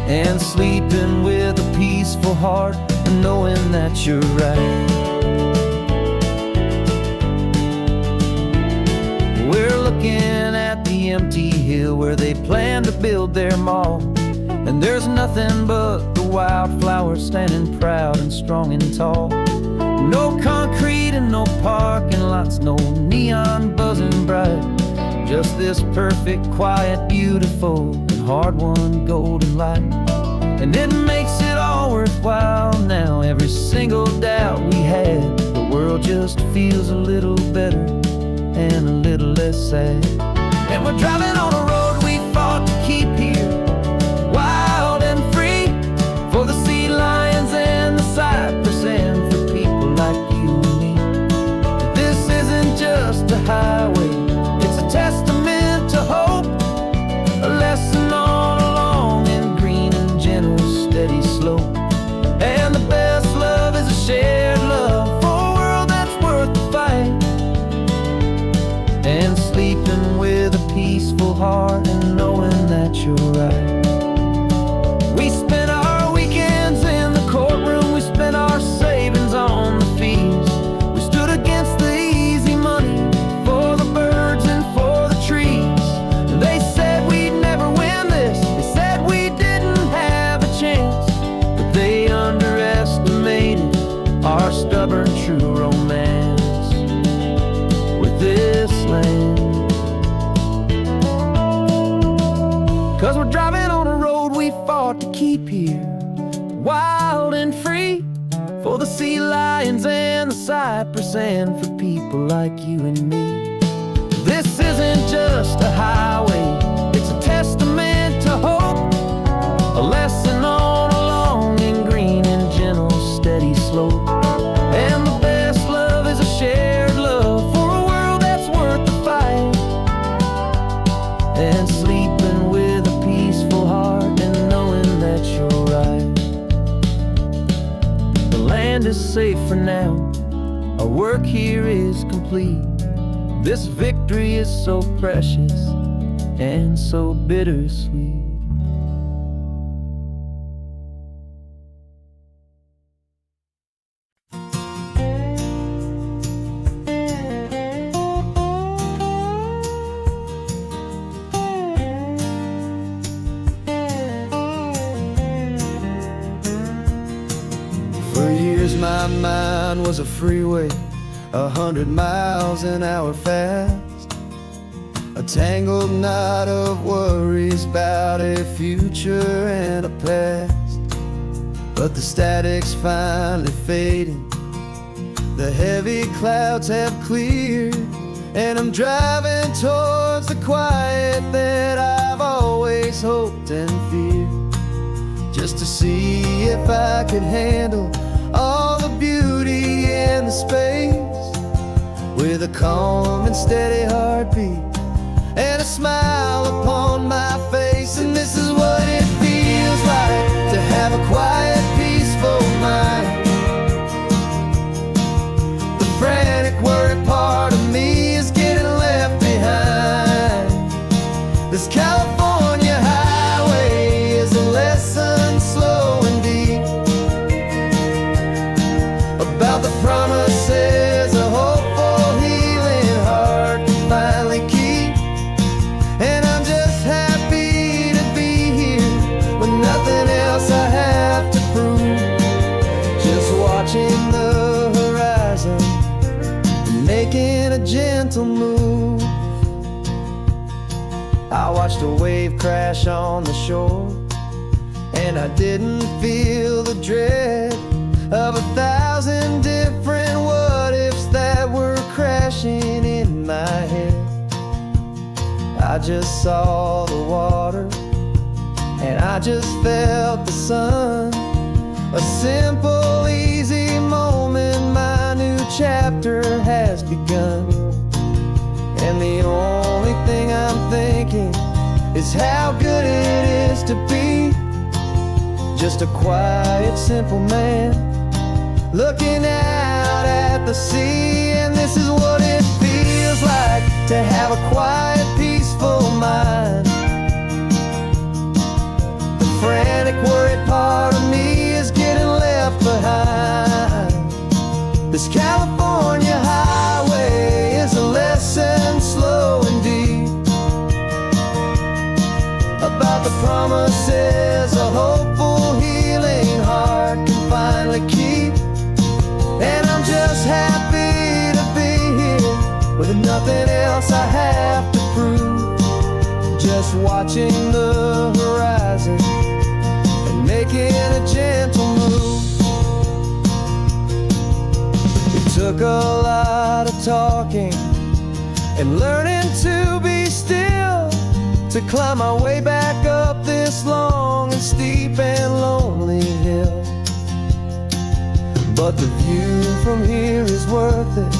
and sleeping with a peaceful heart and knowing that you're right. We're looking at the empty hill where they plan to build their mall, and there's nothing but the wildflowers standing proud and strong and tall. No concrete and no parking lots, no neon buzzing bright, just this perfect, quiet, beautiful, and hard-won golden light. And it makes it all worthwhile now, every single doubt we had. The world just feels a little better, and a little less sad. And we're driving on a road we fought to keep here, wild and free, for the sea lions and the cypress and for people like you and me. This isn't just a highway, it's a testament to hope, a lesson on a long and green and gentle steady slope. And the best love is a shared love for a world that's worth the fight, and sleeping with a peaceful heart and knowing that you're right. We spent our weekends in the courtroom, we spent our savings on the fees. We stood against the easy money for the birds and for the trees. And they said we'd never win this, they said we didn't have a chance, but they underestimated our stubborn true romance with this land. 'Cause we're driving on a road we fought to keep here, wild and free, for the sea lions and the cypress and for people like you and me. This isn't just a highway, it's a testament to hope, a lesson on a long and green and gentle steady slope. And the best love is a shared love for a world that's worth the fight, and sleeping with a peaceful heart and knowing that you're right. The land is safe for now, our work here is complete. This victory is so precious and so bittersweet. For years my mind was a freeway, 100 miles an hour fast, a tangled knot of worries about a future and a past. But the static's finally fading, the heavy clouds have cleared, and I'm driving towards the quiet that I've always hoped and feared, just to see if I could handle all the beauty and the space, with a calm and steady heartbeat and a smile upon my face. And this is what it feels like to have a quiet, peaceful mind. The frantic, worried part of me is getting left behind. This California highway is a lesson slow and deep about the promises a hopeful, healing heart can finally keep. And I'm just happy to be here with nothing else I have to prove, just watching the horizon and making a gentle move. I watched a wave crash on the shore, and I didn't feel the dread of 1,000 different what-ifs that were crashing in my head. I just saw the water, and I just felt the sun, a simple, easy moment. My new chapter has begun, and the only thing I'm thinking is how good it is to be just a quiet, simple man looking out at the sea. And this is what it feels like to have a quiet, peaceful mind. The frantic, worried part of me is getting left behind. This California highway is a lesson slow and deep about the promises a hopeful, healing heart can finally keep. And I'm just happy to be here with nothing else I have to prove, just watching the horizon and making a gentle move. It took a lot of talking and learning to be still, to climb my way back up this long and steep and lonely hill. But the view from here is worth it.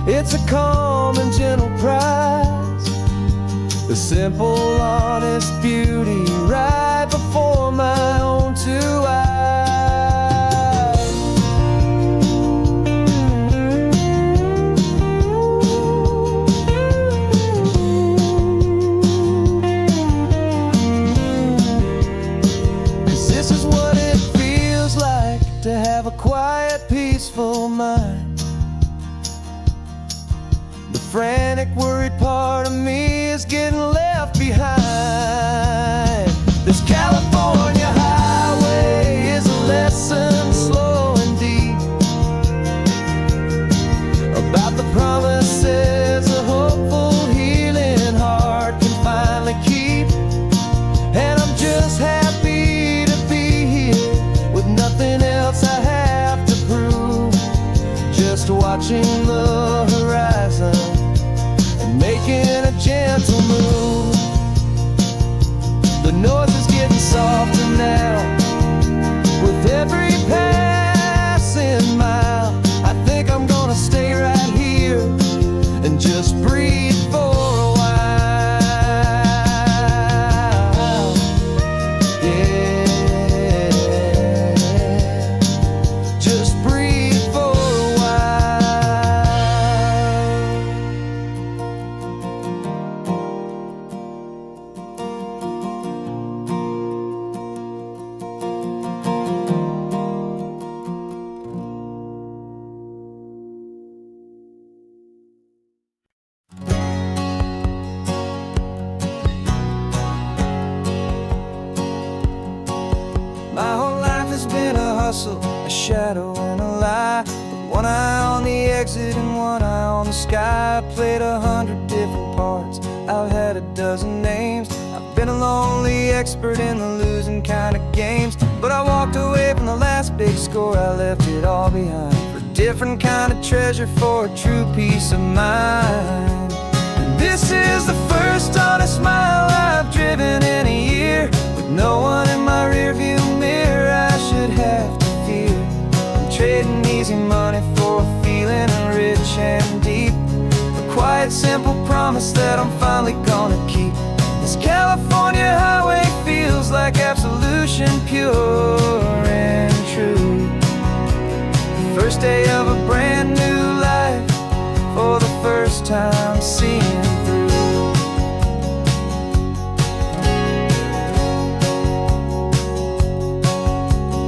It's a calm and gentle prize, the simple, honest beauty right before my own two eyes. 'Cause this is what it feels like to have a quiet, peaceful mind. The frantic, worried part of me is getting left behind. This California highway is a lesson slow and deep about the promises a hopeful, healing heart can finally keep. And I'm just happy to be here with nothing else I have to prove, just watching the horizon and making a gentle move. The noise is getting softer now with every passing mile. I think I'm gonna stay right here and just breathe for a while. Yeah, just breathe for a while. My whole life has been a hustle, a shadow and a lie, with one eye on the exit and one eye on the sky. I played 100 different parts, I've had a dozen names. I've been a lonely expert in the losing kind of games, but I walked away from the last big score. I left it all behind for a different kind of treasure, for a true peace of mind. And this is the first honest mile I've driven in a year, with no one in my rearview mirror I should have to fear. I'm trading easy money for a feeling rich and deep, a quiet, simple promise that I'm finally gonna keep. This California highway feels like absolution, pure and true. The first day of a brand new life, for the first time seeing through.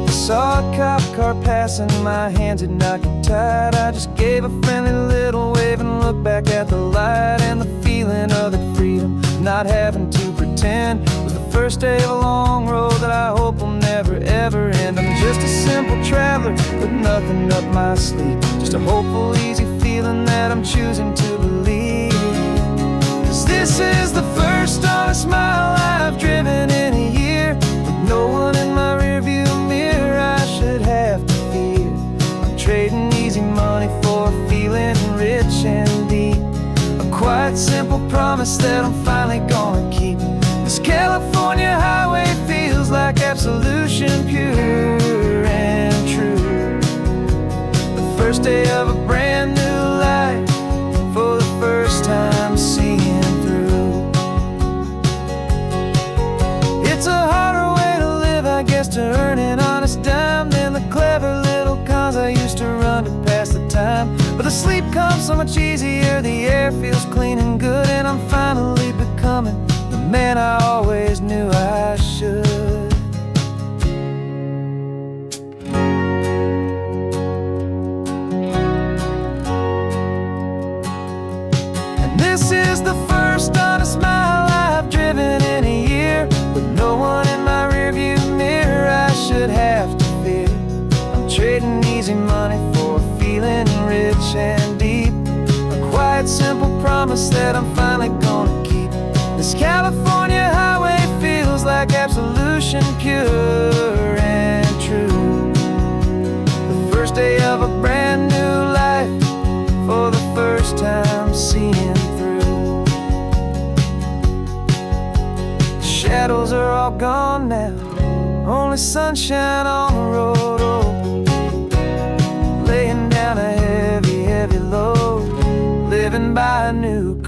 Saw a cop car passing, my hands had not got tied. I just gave a friendly little wave and looked back at the light, and the feeling of the freedom, not having to pretend, was the first day of a long road that I hope will never ever end. I'm just a simple traveler with nothing up my sleeve, just a hopeful, easy feeling that I'm choosing to believe. 'Cause this is the first honest mile I've driven in a year, with no one in my rearview mirror I should have to fear. I'm trading easy money for a feeling rich and deep, a quiet, simple promise that I'm finally gonna keep. This California highway feels like absolution, pure and true. The first day of a brand new life, for the first time seeing through. It's a harder way to live, I guess, to earn an honest dime than the clever little cons I used to run to pass the time. But the sleep comes so much easier, the air feels clean and good, and I'm finally becoming the man I always knew I should. And this is the first honest mile I've driven in a year, with no one in my rearview mirror I should have to fear. I'm trading easy money for a feeling rich and deep, a quiet, simple promise that I'm finally gonna keep. This California highway feels like absolution, pure and true. The first day of a brand new life, for the first time seeing through. all gone now, only sunshine on the road. Oh, laying down a heavy, heavy load, living by a new